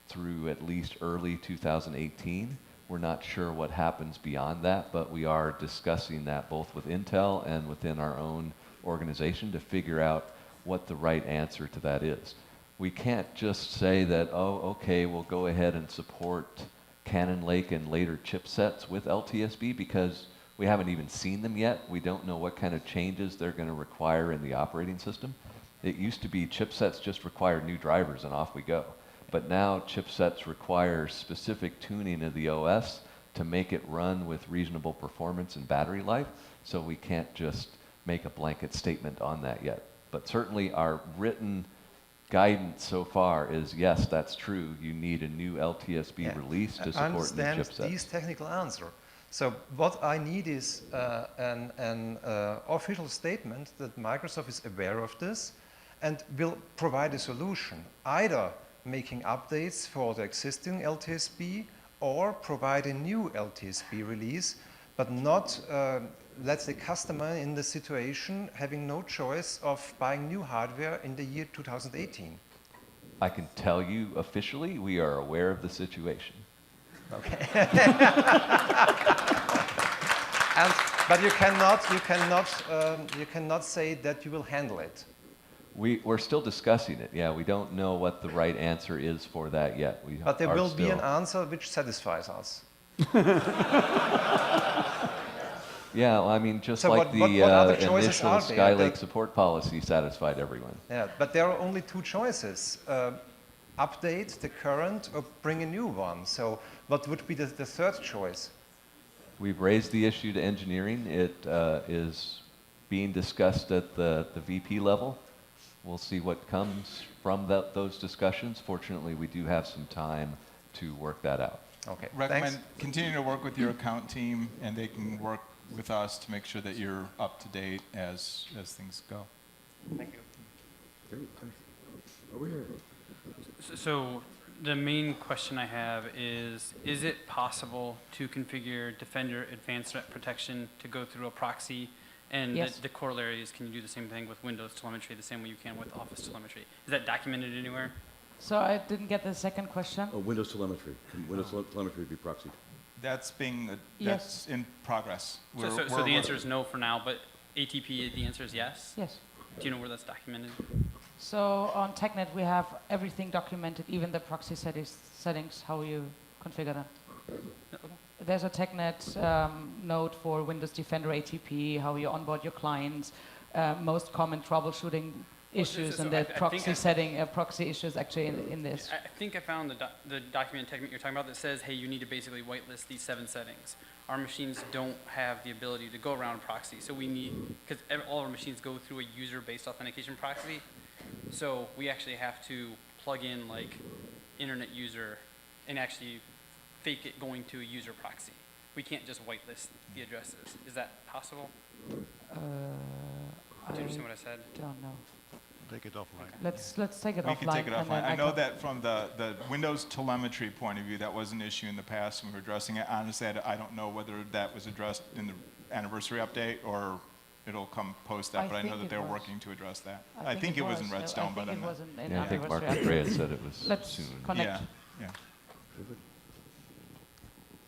through at least early 2018. We're not sure what happens beyond that, but we are discussing that both with Intel and within our own organization to figure out what the right answer to that is. We can't just say that, oh, okay, we'll go ahead and support Cannon Lake and later chipsets with LTSB because we haven't even seen them yet. We don't know what kind of changes they're going to require in the operating system. It used to be chipsets just required new drivers and off we go. But now chipsets require specific tuning of the OS to make it run with reasonable performance and battery life, so we can't just make a blanket statement on that yet. But certainly our written guidance so far is, yes, that's true. You need a new LTSB release to support new chipsets. I understand these technical answer. So what I need is an official statement that Microsoft is aware of this and will provide a solution, either making updates for the existing LTSB or provide a new LTSB release, but not let the customer in the situation having no choice of buying new hardware in the year 2018. I can tell you officially we are aware of the situation. Okay. But you cannot say that you will handle it. We're still discussing it. Yeah, we don't know what the right answer is for that yet. But there will be an answer which satisfies us. Yeah, well, I mean, just So like what other the choices initial are there? Skylake support policy satisfied everyone. Yeah, but there are only two choices. Update the current or bring a new one. So what would be the third choice? We've raised the issue to engineering. It is being discussed at the VP level. We'll see what comes from those discussions. Fortunately, we do have some time to work that out. Okay. Recommend continuing to work with your account team, and they can work with us to make sure that you're up to date as things go. Thank you. Over here. So the main question I have is it possible to configure Defender Advanced Threat Protection to go through a proxy? And Yes. the corollary is, can you do the same thing with Windows telemetry the same way you can with Office telemetry? Is that documented anywhere? So I didn't get the second question. Windows telemetry. Can Windows telemetry be proxied? That's Yes. that's in progress. So the answer is no for now, but ATP, the answer is yes? Yes. Do you know where that's documented? So on TechNet, we have everything documented, even the proxy settings, how you configure them. There's a TechNet node for Windows Defender ATP, how you onboard your clients, most common troubleshooting issues, and the proxy setting, proxy issues actually in this. I think I found the document technique you're talking about that says, hey, you need to basically whitelist these 7 settings. Our machines don't have the ability to go around proxy, so we need, because all our machines go through a user-based authentication proxy, so we actually have to plug in like internet user and actually fake it going to a user proxy. We can't just whitelist the addresses. Is that possible? Do you understand what I said? Don't know. Take it offline. Let's take it We offline. can take it and offline. then I know can- that from the Windows telemetry point of view, that was an issue in the past when we were addressing it. Honestly, I don't know whether that was addressed in the anniversary update or it'll come post that, but I know that they were working to address that. I think it was in Redstone, but I'm not. Yeah, I think Mark Andrea said it was Let's soon. connect. Yeah.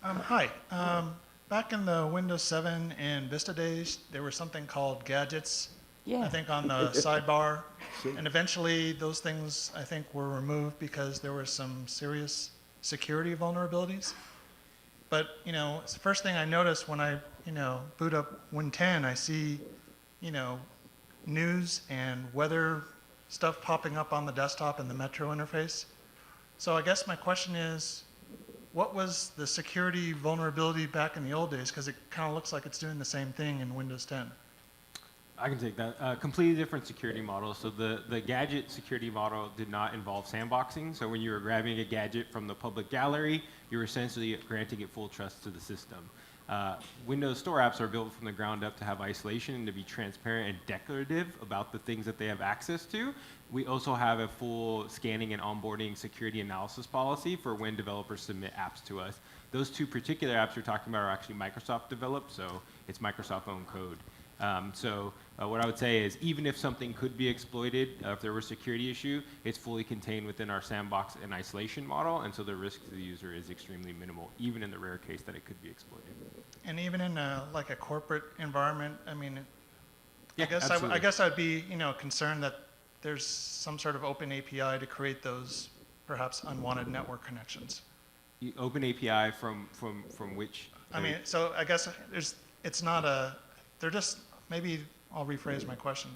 Hi. Back in the Windows 7 and Vista days, there was something called gadgets, I think on the sidebar. And eventually those things, I think, were removed because there were some serious security vulnerabilities. But, it's the first thing I noticed when I, boot up Win 10, I see, news and weather stuff popping up on the desktop in the Metro interface. So I guess my question is, what was the security vulnerability back in the old days? Because it kind of looks like it's doing the same thing in Windows 10. I can take that. Completely different security model. So the gadget security model did not involve sandboxing. So when you were grabbing a gadget from the public gallery, you were essentially granting it full trust to the system. Windows Store apps are built from the ground up to have isolation and to be transparent and declarative about the things that they have access to. We also have a full scanning and onboarding security analysis policy for when developers submit apps to us. Those two particular apps you're talking about are actually Microsoft developed, so it's Microsoft-owned code. What I would say is even if something could be exploited, if there were a security issue, it's fully contained within our sandbox and isolation model, and so the risk to the user is extremely minimal, even in the rare case that it could be exploited. And even in a corporate environment, I mean, Yeah, I guess I'd be, concerned that there's some sort of open API to create those perhaps unwanted network connections. Open API from which? I mean, so I guess they're just, maybe I'll rephrase my question.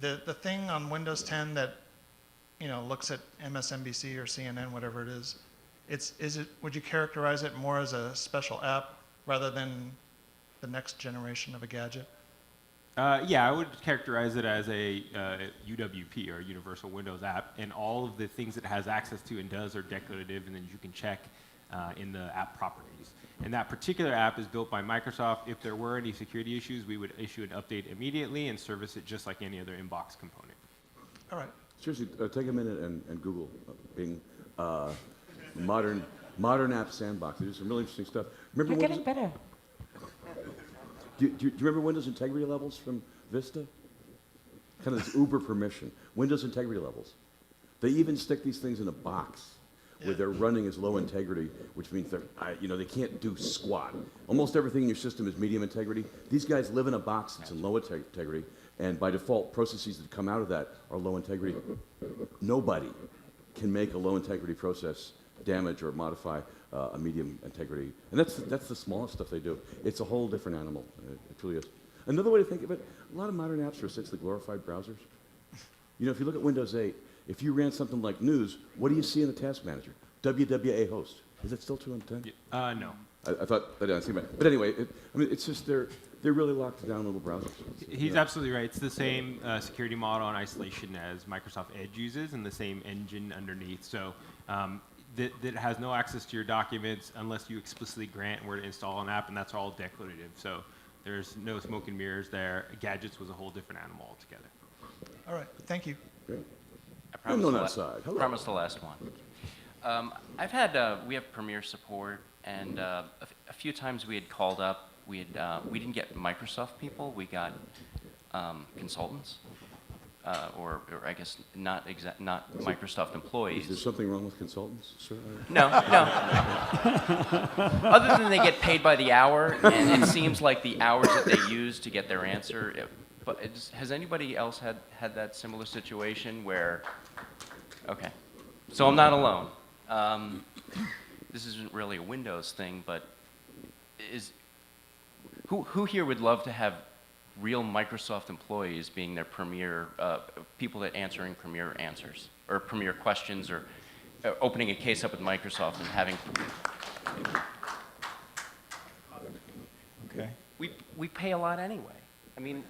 The thing on Windows 10 that, looks at MSNBC or CNN, whatever it is, would you characterize it more as a special app rather than the next generation of a gadget? Yeah, I would characterize it as a UWP, or Universal Windows App, and all of the things it has access to and does are declarative, and then you can check in the app properties. And that particular app is built by Microsoft. If there were any security issues, we would issue an update immediately and service it just like any other inbox component. All right. Seriously, take a minute and Google Bing modern app sandbox. They do some really interesting stuff. Remember You're getting better. Do you remember Windows integrity levels from Vista? Kind of this uber permission. Windows integrity levels. They even stick these things in a box where they're running as low integrity, which means they can't do squat. Almost everything in your system is medium integrity. These guys live in a box that's in low integrity, and by default, processes that come out of that are low integrity. Nobody can make a low integrity process damage or modify a medium integrity. And that's the smallest stuff they do. It's a whole different animal. It truly is. Another way to think of it, a lot of modern apps are essentially glorified browsers. If you look at Windows 8, if you ran something like news, what do you see in the task manager? WWA host. Is that still true on 10? No. I thought I didn't see that. But anyway, it's just they're really locked down little browsers. He's absolutely right. It's the same security model and isolation as Microsoft Edge uses, and the same engine underneath. So that has no access to your documents unless you explicitly grant where to install an app, and that's all declarative. So there's no smoke and mirrors there. Gadgets was a whole different animal altogether. All right, thank you. Great. I promised, on that side. Hello. promised the last one. We have Premier support, and a few times we had called up. We didn't get Microsoft people. We got consultants, or I guess not Microsoft employees. Is there something wrong with consultants, sir? No. Other than they get paid by the hour, and it seems like the hours that they use to get their answer. But has anybody else had that similar situation where? Okay, so I'm not alone. This isn't really a Windows thing, but who here would love to have real Microsoft employees being their Premier people that answering Premier answers or Premier questions, or opening a case up with Microsoft and having? Okay. We pay a lot anyway. I mean,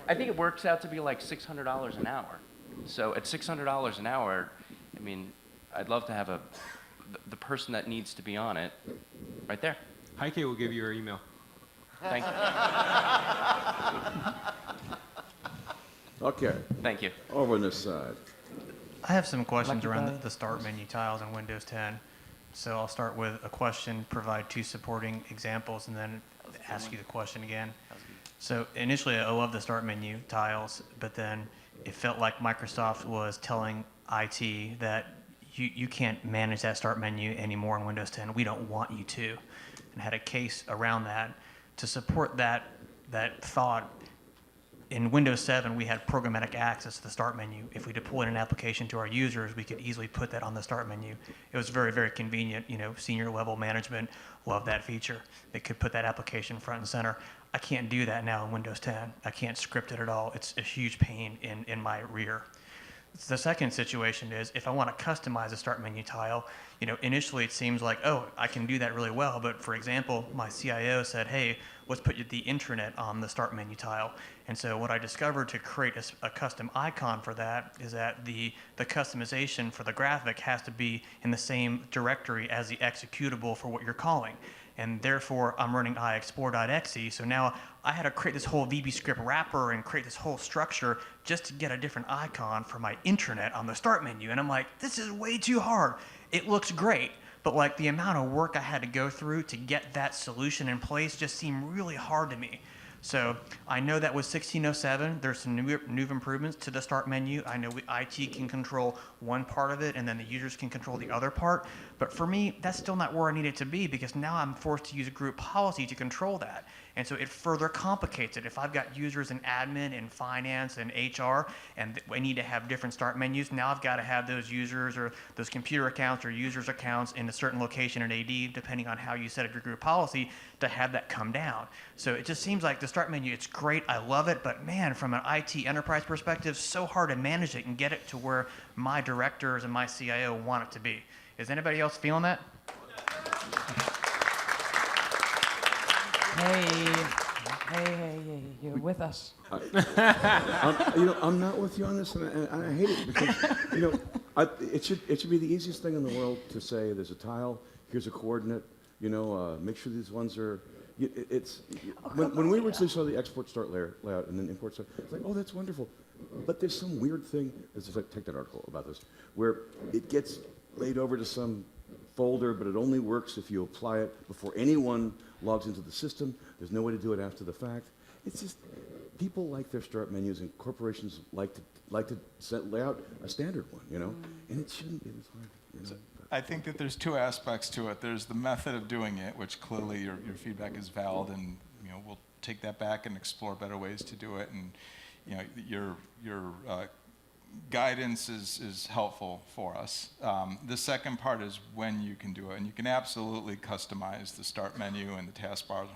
I think it works out to be like $600 an hour. So at $600 an hour, I mean, I'd love to have the person that needs to be on it right there. Heike will give you your email. Thank you. Okay. Thank you. Over on this side. I have some questions around the start menu tiles in Windows 10. So I'll start with a question, provide 2 supporting examples, and then ask you the question again. So initially, I love the start menu tiles, but then it felt like Microsoft was telling IT that you can't manage that start menu anymore in Windows 10. We don't want you to, and had a case around that to support that thought. In Windows 7, we had programmatic access to the start menu. If we deployed an application to our users, we could easily put that on the start menu. It was very, very convenient. Senior level management loved that feature. They could put that application front and center. I can't do that now in Windows 10. I can't script it at all. It's a huge pain in my rear. The second situation is if I want to customize a start menu tile, initially it seems like, oh, I can do that really well. But for example, my CIO said, hey, let's put the intranet on the start menu tile. And so what I discovered to create a custom icon for that is that the customization for the graphic has to be in the same directory as the executable for what you're calling. And therefore, I'm running iexplore.exe. So now I had to create this whole VBScript wrapper and create this whole structure just to get a different icon for my intranet on the start menu. And I'm like, this is way too hard. It looks great, but like the amount of work I had to go through to get that solution in place just seemed really hard to me. So I know that with 1607, there's some new improvements to the start menu. I know IT can control one part of it, and then the users can control the other part. But for me, that's still not where I need it to be, because now I'm forced to use a group policy to control that. And so it further complicates it. If I've got users in admin and finance and HR, and I need to have different start menus, now I've got to have those users or those computer accounts or users accounts in a certain location in AD, depending on how you set up your group policy, to have that come down. So it just seems like the start menu, it's great, I love it, but man, from an IT enterprise perspective, so hard to manage it and get it to where my directors and my CIO want it to be. Is anybody else feeling that? Hey, you're with us. I'm not with you on this, and I hate it because it should be the easiest thing in the world to say there's a tile, here's a coordinate, make sure these ones are. When we originally saw the export start layout and then import start, it's like, oh, that's wonderful, but there's some weird thing. Take that article about this, where it gets laid over to some folder, but it only works if you apply it before anyone logs into the system. There's no way to do it after the fact. It's just people like their start menus, and corporations like to lay out a standard one, and it shouldn't be this hard. I think that there's two aspects to it. There's the method of doing it, which clearly your feedback is valid, and we'll take that back and explore better ways to do it. And your guidance is helpful for us. The second part is when you can do it, and you can absolutely customize the start menu and the taskbar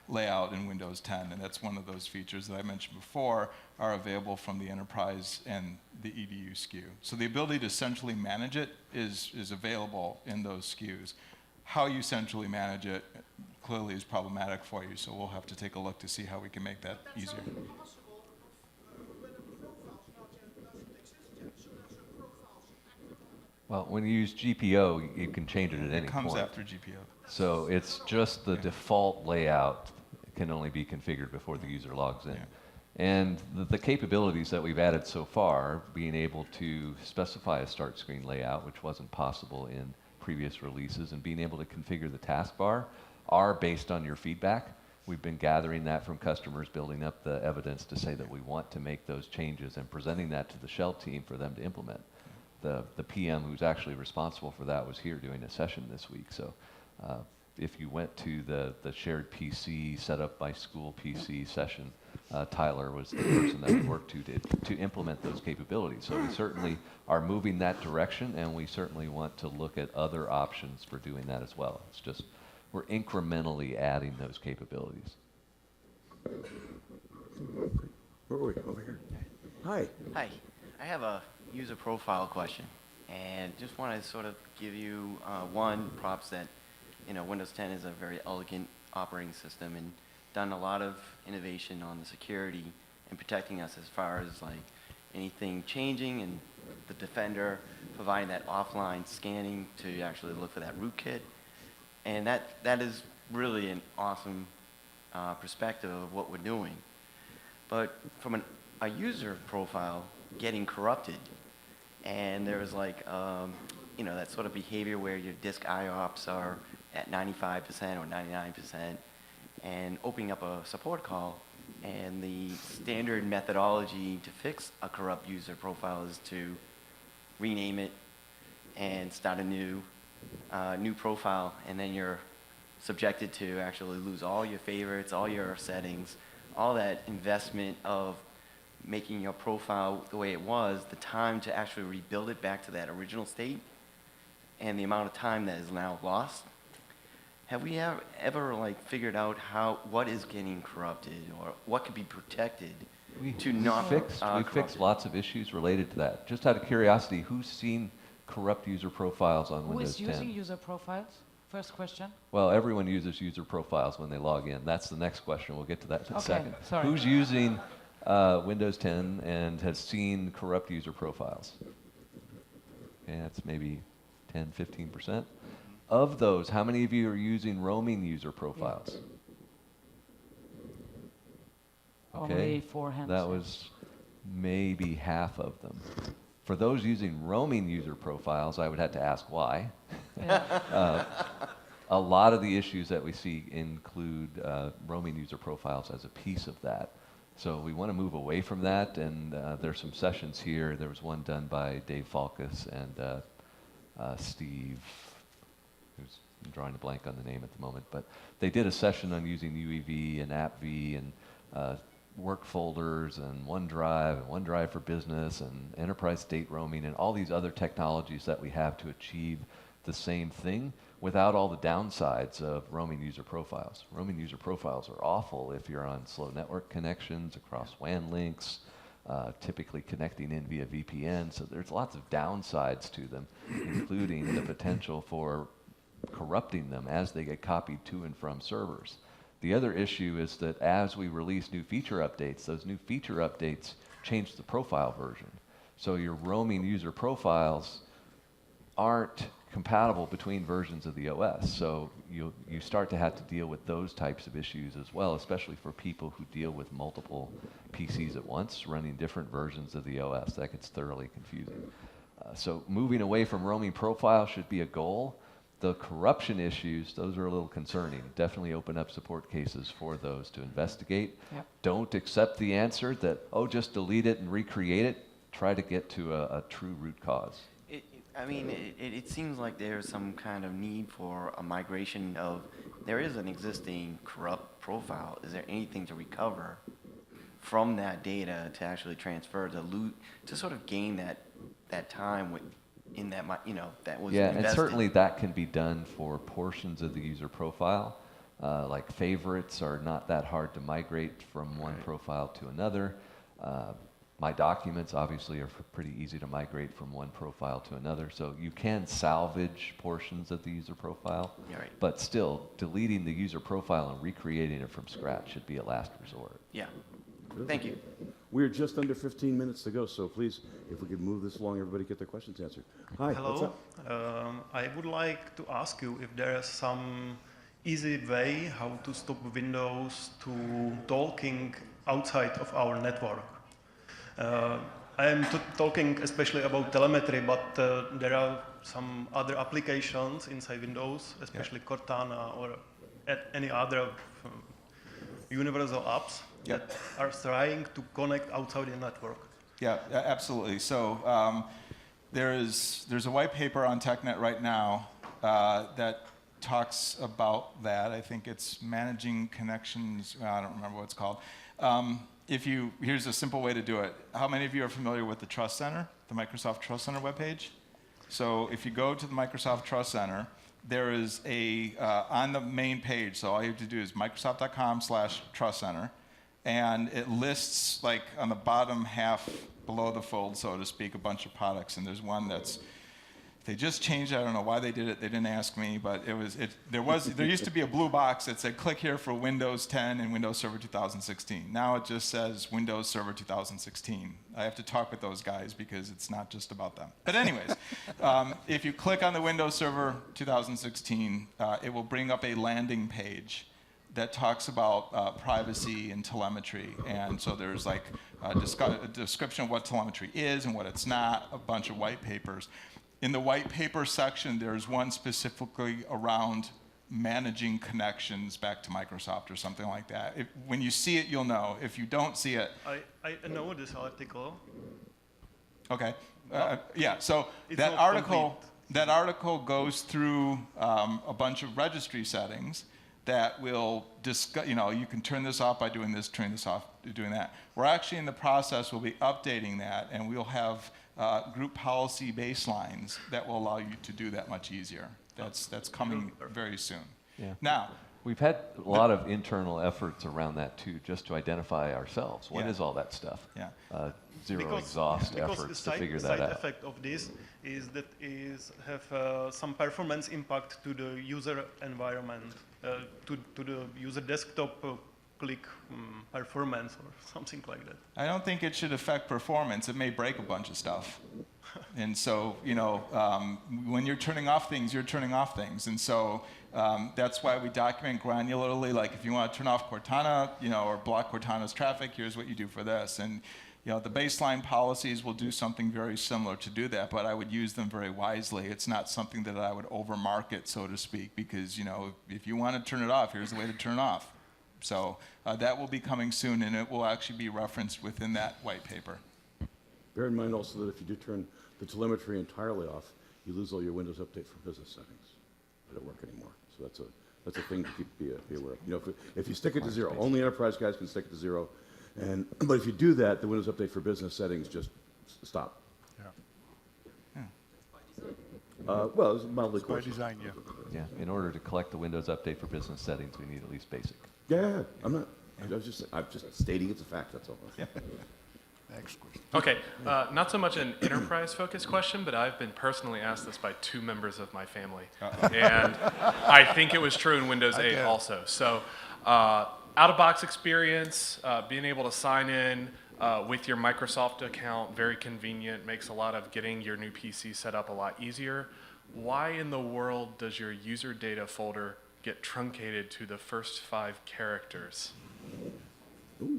layout in Windows 10, and that's one of those features that I mentioned before are available from the Enterprise and the EDU SKU. So the ability to centrally manage it is available in those SKUs. How you centrally manage it clearly is problematic for you, so we'll have to take a look to see how we can make that easier. Well, when you use GPO, you can change it at any point. It comes after GPO. So it's just the default layout can only be configured before the user logs in. Yeah. And the capabilities that we've added so far, being able to specify a start screen layout, which wasn't possible in previous releases, and being able to configure the taskbar, are based on your feedback. We've been gathering that from customers, building up the evidence to say that we want to make those changes and presenting that to the Shell team for them to implement. The PM who's actually responsible for that was here doing a session this week. So if you went to the shared PC set up by school PC session, Tyler was the person that we worked to implement those capabilities. So we certainly are moving that direction, and we certainly want to look at other options for doing that as well. It's just we're incrementally adding those capabilities. Where are we? Over here. Hi. Hi. I have a user profile question, and just want to sort of give you one props that Windows 10 is a very elegant operating system and done a lot of innovation on the security and protecting us as far as like anything changing, and the Defender providing that offline scanning to actually look for that rootkit, and that is really an awesome perspective of what we're doing. But from a user profile getting corrupted, and there's like that sort of behavior where your disk IOPS are at 95% or 99%, and opening up a support call, and the standard methodology to fix a corrupt user profile is to rename it and start a new profile, and then you're subjected to actually lose all your favorites, all your settings, all that investment of making your profile the way it was, the time to actually rebuild it back to that original state, and the amount of time that is now lost. Have we ever like figured out what is getting corrupted or what could be protected to not We fixed lots of issues related to that. Just out of curiosity, who's seen corrupt user profiles on Windows 10? Who is using user profiles? First question. Well, everyone uses user profiles when they log in. That's the next question. We'll get to that in a second. Sorry. Who's using Windows 10 and has seen corrupt user profiles? Okay, that's maybe 10, 15%. Of those, how many of you are using roaming user profiles? Okay, Only 4 hands. that was maybe half of them. For those using roaming user profiles, I would have to ask why. A lot of the issues that we see include roaming user profiles as a piece of that. So we want to move away from that, and there's some sessions here. There was one done by Dave Falkus and Steve, who's I'm drawing a blank on the name at the moment, but they did a session on using UEV and AppV and work folders and OneDrive for Business and enterprise state roaming and all these other technologies that we have to achieve the same thing without all the downsides of roaming user profiles. Roaming user profiles are awful if you're on slow network connections across WAN links, typically connecting in via VPN. So there's lots of downsides to them, including the potential for corrupting them as they get copied to and from servers. The other issue is that as we release new feature updates, those new feature updates change the profile version. So your roaming user profiles aren't compatible between versions of the OS. So you start to have to deal with those types of issues as well, especially for people who deal with multiple PCs at once, running different versions of the OS. That gets thoroughly confusing. So moving away from roaming profile should be a goal. The corruption issues, those are a little concerning. Definitely open up support cases for those to investigate. Yep. Don't accept the answer that, oh, just delete it and recreate it. Try to get to a true root cause. I mean, it seems like there's some kind of need for a migration of, there is an existing corrupt profile. Is there anything to recover from that data to actually transfer, to sort of gain that time in that, that was Yeah, invested? and certainly that can be done for portions of the user profile. Like favorites are not that hard to migrate from one profile to another. My documents obviously are pretty easy to migrate from one profile to another. So you can salvage portions of the user profile, Right. but still deleting the user profile and recreating it from scratch should be a last resort. Yeah. Thank you. We're just under 15 minutes to go, so please, if we could move this along, everybody get their questions answered. Hi, what's Hello. up? I would like to ask you if there is some easy way how to stop Windows to talking outside of our network. I am talking especially about telemetry, but there are some other applications inside Windows, especially Cortana or any other universal apps that are trying to connect outside the network. Yeah, absolutely. So there's a white paper on TechNet right now that talks about that. I think it's managing connections. I don't remember what it's called. Here's a simple way to do it. How many of you are familiar with the Trust Center, the Microsoft Trust Center webpage? So if you go to the Microsoft Trust Center, there is on the main page, so all you have to do is microsoft.com/Trust Center, and it lists, like on the bottom half below the fold, so to speak, a bunch of products, and there's one that's, they just changed it. I don't know why they did it. They didn't ask me, but there used to be a blue box that said click here for Windows 10 and Windows Server 2016. Now it just says Windows Server 2016. I have to talk with those guys because it's not just about them. But anyways, if you click on the Windows Server 2016, it will bring up a landing page that talks about privacy and telemetry. And so there's like a description of what telemetry is and what it's not, a bunch of white papers. In the white paper section, there's one specifically around managing connections back to Microsoft or something like that. When you see it, you'll know. If you don't see it... I know this article. Okay. Yeah, so It's that not article goes through a bunch of registry settings that will discuss, you can turn this off by doing this, turn this off by doing that. We're actually in the process, we'll be updating that, and we'll have group policy baselines that will allow you to do that much easier. That's coming very soon. Yeah. Now, we've had a lot of internal efforts around that too, just to identify ourselves. What is all that stuff? Yeah. Zero exhaust efforts to figure that out. The side effect of this is that have some performance impact to the user environment, to the user desktop click performance or something like that. I don't think it should affect performance. It may break a bunch of stuff. And so, when you're turning off things, you're turning off things. And so that's why we document granularly, like if you want to turn off Cortana, or block Cortana's traffic, here's what you do for this. And the baseline policies will do something very similar to do that, but I would use them very wisely. It's not something that I would over-market, so to speak, because, if you want to turn it off, here's the way to turn it off. So that will be coming soon, and it will actually be referenced within that white paper. Bear in mind also that if you do turn the telemetry entirely off, you lose all your Windows Update for Business settings. They don't work anymore. So that's a thing to be aware of. If you stick it to zero, only enterprise guys can stick it to zero. But if you do that, the Windows Update for Business settings just stop. Well, it's mildly by design, yeah. Yeah, in order to collect the Windows Update for Business settings, we need at least basic. Yeah, I'm just stating it's a fact, that's all. Next question. Okay, not so much an enterprise-focused question, but I've been personally asked this by 2 members of my family. And I think it was true in Windows 8 also. So out-of-box experience, being able to sign in with your Microsoft account, very convenient, makes a lot of getting your new PC set up a lot easier. Why in the world does your user data folder get truncated to the first 5 characters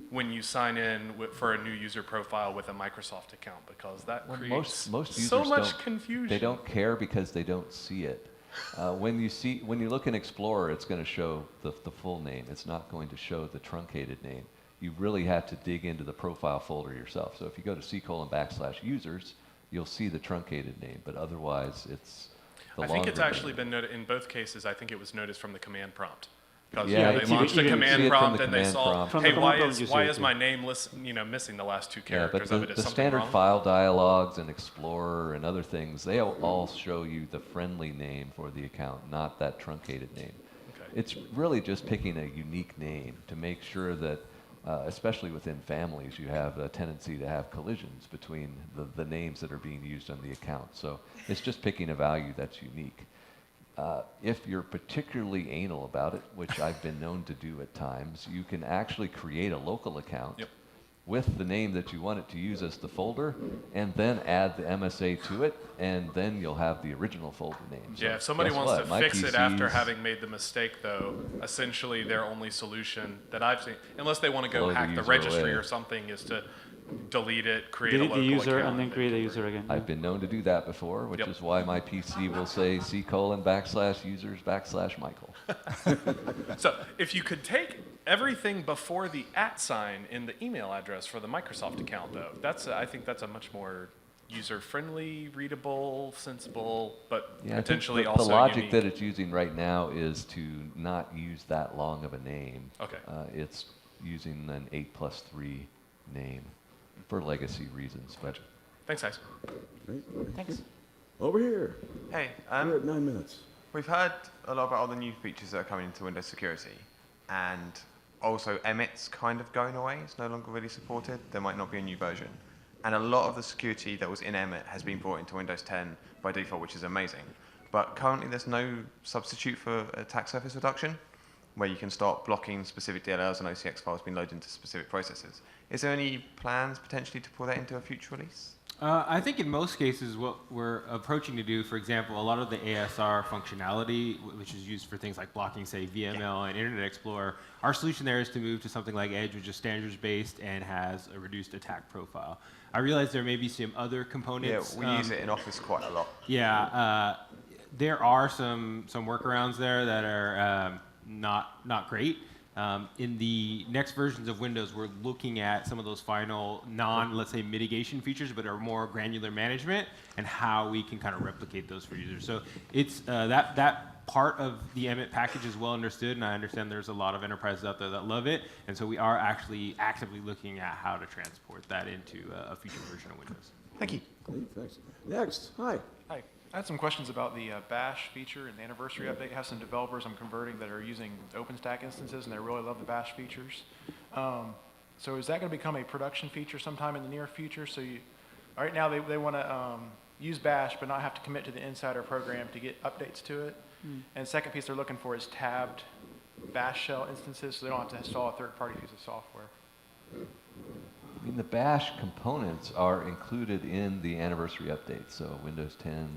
when you sign in for a new user profile with a Microsoft account? Because that creates most users so much confusion. They don't care because they don't see it. When you look in Explorer, it's going to show the full name. It's not going to show the truncated name. You really have to dig into the profile folder yourself. So if you go to /users, you'll see the truncated name, but otherwise it's the I think it's longer actually name. been noted in both cases. I think it was noticed from the command prompt. Because Yeah, they it's launched the even- you can see command it from prompt the and they command saw, prompt. From the hey, command prompt you see why it, is yeah. my name missing the last two Yeah, characters but of it? Is the something standard wrong? file dialogues and Explorer and other things, they all show you the friendly name for the account, not that truncated name. It's really just picking a unique name to make sure that, especially within families, you have a tendency to have collisions between the names that are being used on the account. So it's just picking a value that's unique. If you're particularly anal about it, which I've been known to do at times, you can actually create a local account with the name that you want it to use as the folder, and then add the MSA to it, and then you'll have the original folder name. So Yeah, if somebody guess wants what? to My fix it after PCs having made the mistake, though, essentially their only solution that I've seen, unless they want to go Blow the hack the user registry away. or something, is to delete it, create a Delete local the user account. and then create a user again. I've been known to do that before, which Yep. is why my PC will say C:\users\Michael. So if you could take everything before the @ sign in the email address for the Microsoft account, though, I think that's a much more user-friendly, readable, sensible, but Yeah, I think potentially the also logic unique. that it's using right now is to not use that long of a name. Okay. It's using an 8+3 name for legacy reasons. But Thanks, guys. Great. Thanks. Over here. Hey, We're at 9 minutes. we've heard a lot about all the new features that are coming into Windows Security, and also Emmet's kind of going away. It's no longer really supported. There might not be a new version. And a lot of the security that was in Emmet has been brought into Windows 10 by default, which is amazing. But currently there's no substitute for attack surface reduction, where you can start blocking specific DLLs and OCX files being loaded into specific processes. Is there any plans potentially to pull that into a future release? I think in most cases what we're approaching to do, for example, a lot of the ASR functionality, which is used for things like blocking, say, VML and Internet Explorer, our solution there is to move to something like Edge, which is standards-based and has a reduced attack profile. I realize there may be some other components. Yeah, we use it in Office quite a lot. Yeah, there are some workarounds there that are not great. In the next versions of Windows, we're looking at some of those final let's say, mitigation features, but are more granular management and how we can kind of replicate those for users. So it's that part of the Emmet package is well understood, and I understand there's a lot of enterprises out there that love it, and so we are actually actively looking at how to transport that into a future version of Windows. Thank you. Thanks. Next. Hi. Hi. I had some questions about the Bash feature and the anniversary update. I have some developers I'm converting that are using OpenStack instances, and they really love the Bash features. So is that going to become a production feature sometime in the near future? So right now they want to use Bash but not have to commit to the insider program to get updates to it. And the second piece they're looking for is tabbed Bash shell instances, so they don't have to install a third-party piece of software. I mean, the Bash components are included in the anniversary update. So Windows 10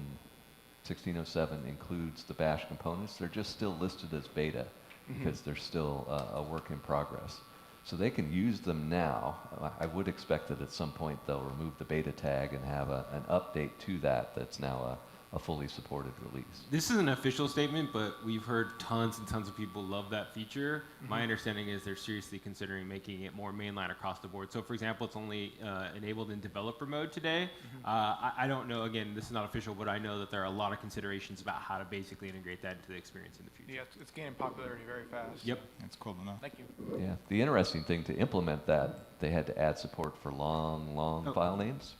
1607 includes the Bash components. They're just still listed as beta because they're still a work in progress. So they can use them now. I would expect that at some point they'll remove the beta tag and have an update to that's now a fully supported release. This is an official statement, but we've heard tons and tons of people love that feature. My understanding is they're seriously considering making it more mainline across the board. So for example, it's only enabled in developer mode today. I don't know, again, this is not official, but I know that there are a lot of considerations about how to basically integrate that into the experience in the future. Yeah, it's gaining popularity very fast. Yep. That's cool to know. Thank you. Yeah, the interesting thing to implement that, they had to add support for long file names,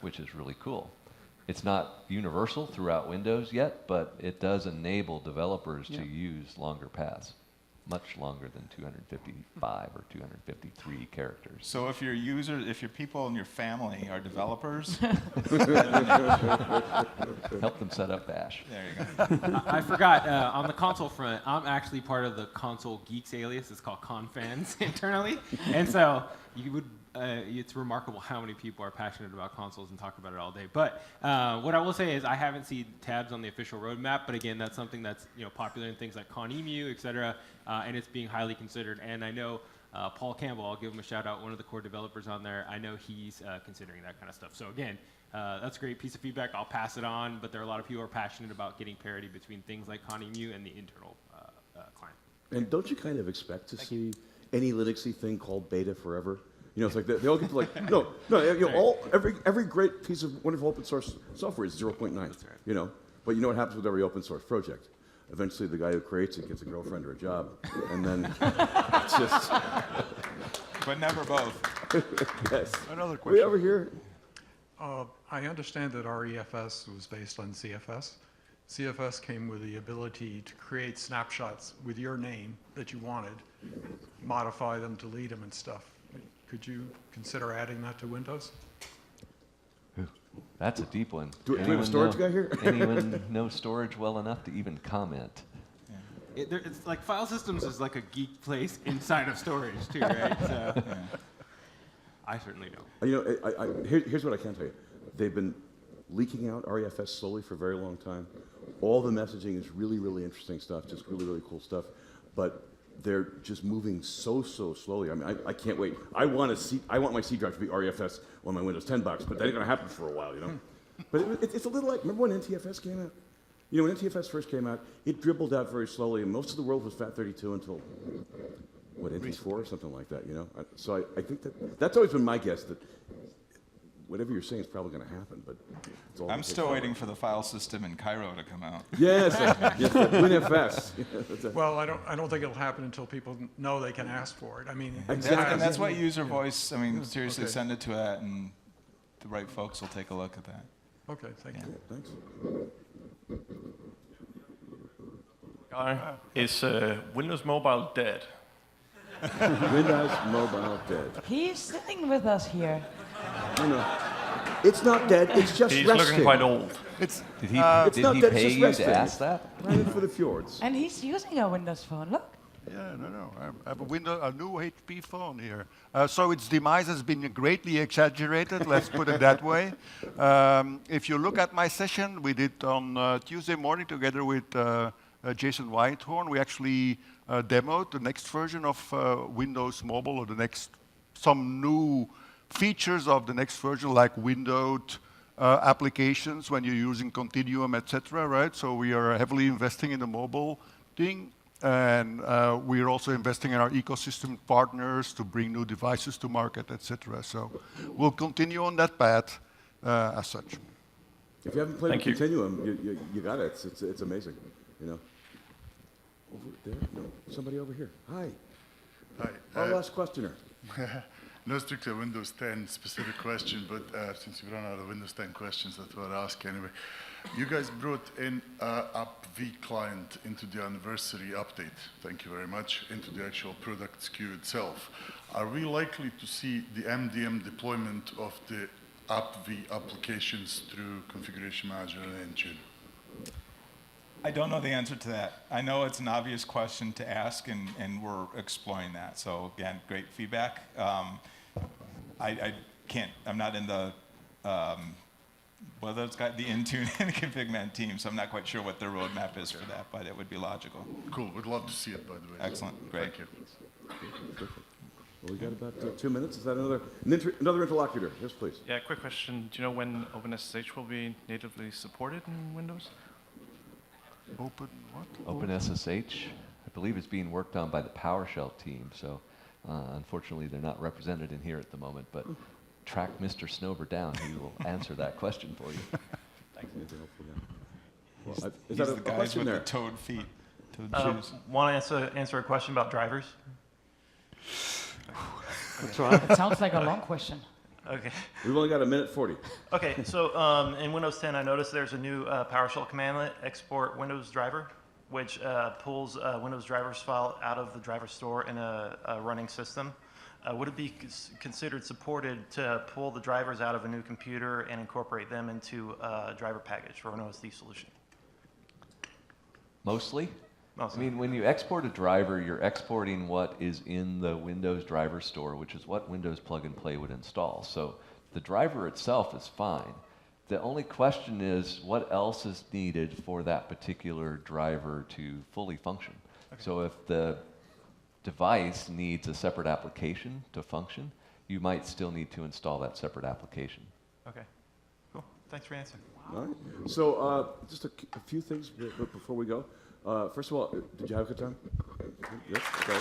which is really cool. It's not universal throughout Windows yet, but it does enable developers to use longer paths, much longer than 255 or 253 characters. So if your people in your family are developers, help them set up Bash. There you go. I forgot, on the console front, I'm actually part of the Console Geeks alias. It's called ConFans internally. And so it's remarkable how many people are passionate about consoles and talk about it all day. But what I will say is I haven't seen tabs on the official roadmap, but again, that's something that's popular in things like ConEmu, et cetera, and it's being highly considered. And I know Paul Campbell, I'll give him a shout out, one of the core developers on there, I know he's considering that kind of stuff. So again, that's a great piece of feedback. I'll pass it on, but there are a lot of people who are passionate about getting parity between things like ConEmu and the internal client. And don't you kind of expect to see any Linuxy thing called beta forever? You know, it's like they all get to like, no, every great piece of wonderful open source software is 0.9, you know? But you know what happens with every open source project? Eventually the guy who creates it gets a girlfriend or a job, and then it's just... But never both. Yes. Another We over here. I understand that REFS was based on CFS. CFS came with the ability to create snapshots with your name that you wanted, modify them, delete them and stuff. Could you consider adding that to Windows? That's a deep one. Do we have a storage guy here? Anyone know storage well enough to even comment? It's like file systems is like a geek place inside of storage too, right? So I certainly don't. You know, here's what I can tell you. They've been leaking out REFS slowly for a very long time. All the messaging is really, really interesting stuff, just really, really cool stuff. But they're just moving so slowly. I mean, I can't wait. I want my C drive to be REFS on my Windows 10 box, but that ain't gonna happen for a while, you know. But it's a little like, remember when NTFS came out? You know, when NTFS first came out, it dribbled out very slowly, and most of the world was FAT32 until, what, NT4 or something like that, you know? So I think that's always been my guess, that whatever you're saying is probably going to happen, but it's all... I'm still waiting for the file system in Cairo to come out. Yes, yes, WinFS. Well, I don't think it'll happen until people know they can ask for it. I mean, Exactly. And that's why user voice, I mean, seriously, send it to that, and the right folks will take a look at that. Okay, thank you. Thanks. Is Windows Mobile dead? Windows Mobile dead. He's sitting with us here. No. It's not dead, it's just He's resting. looking quite old. Did he it's not dead, pay it's just you resting. to ask that? Right in for the fjords. And he's using a Windows phone. Look. Yeah, no. I have a new HP phone here. So its demise has been greatly exaggerated, let's put it that way. If you look at my session we did on Tuesday morning together with Jason Whitehorn, we actually demoed the next version of Windows Mobile, or some new features of the next version, like windowed applications when you're using Continuum, etc. Right? So we are heavily investing in the mobile thing. And we are also investing in our ecosystem partners to bring new devices to market, etc. So we'll continue on that path as such. If you haven't played with Continuum, you got it. It's amazing. You know. Over there? No. Somebody over here. Hi. Hi. Our last questioner. No strictly Windows 10 specific question, but since we run out of Windows 10 questions, I thought I'd ask anyway. You guys brought in AppV client into the anniversary update, thank you very much, into the actual product SKU itself. Are we likely to see the MDM deployment of the AppV applications through Configuration Manager and Intune? I don't know the answer to that. I know it's an obvious question to ask, and we're exploring that. So again, great feedback. I can't, I'm not in the, whether it's got the Intune and ConfigMan team, so I'm not quite sure what their roadmap is for that, but it would be logical. Cool, we'd love to see it, by the way. Excellent, great. Thank you. Well, we got about 2 minutes. Is that another interlocutor? Yes, please. Yeah, quick question. Do you know when OpenSSH will be natively supported in Windows? Open what? OpenSSH, I believe, is being worked on by the PowerShell team. So, unfortunately, they're not represented in here at the moment. But track Mr. Snover down; he will answer that question for you. Thanks. Well, is that a the guys question with there? the toad feet, toad shoes. Want to answer a question about drivers? What's wrong? It sounds like a long question. Okay. We've only got 1:40. Okay, so in Windows 10, I noticed there's a new PowerShell commandlet, export Windows driver, which pulls Windows drivers file out of the driver store in a running system. Would it be considered supported to pull the drivers out of a new computer and incorporate them into a driver package for an OSD solution? Mostly. I Mostly. mean, when you export a driver, you're exporting what is in the Windows driver store, which is what Windows Plug and Play would install. So the driver itself is fine. The only question is what else is needed for that particular driver to fully function. Okay. So if the device needs a separate application to function, you might still need to install that separate application. Okay, cool. Thanks for answering. All right. So just a few things before we go. First of all, did you have a good time? Yes. Okay.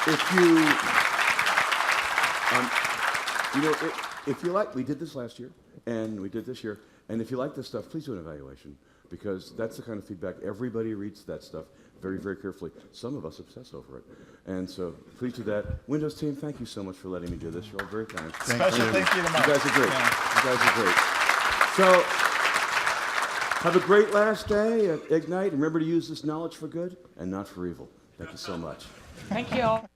If you You know, if you like, we did this last year, and we did this year, and if you like this stuff, please do an evaluation, because that's the kind of feedback. Everybody reads that stuff very, very carefully. Some of us obsess over it. And so please do that. Windows team, thank you so much for letting me do this. You're all very kind. Special thank you to You Mike. guys are great. Yeah. You guys are great. So have a great last day at Ignite. Remember to use this knowledge for good and not for evil. Thank you so much. Thank you all.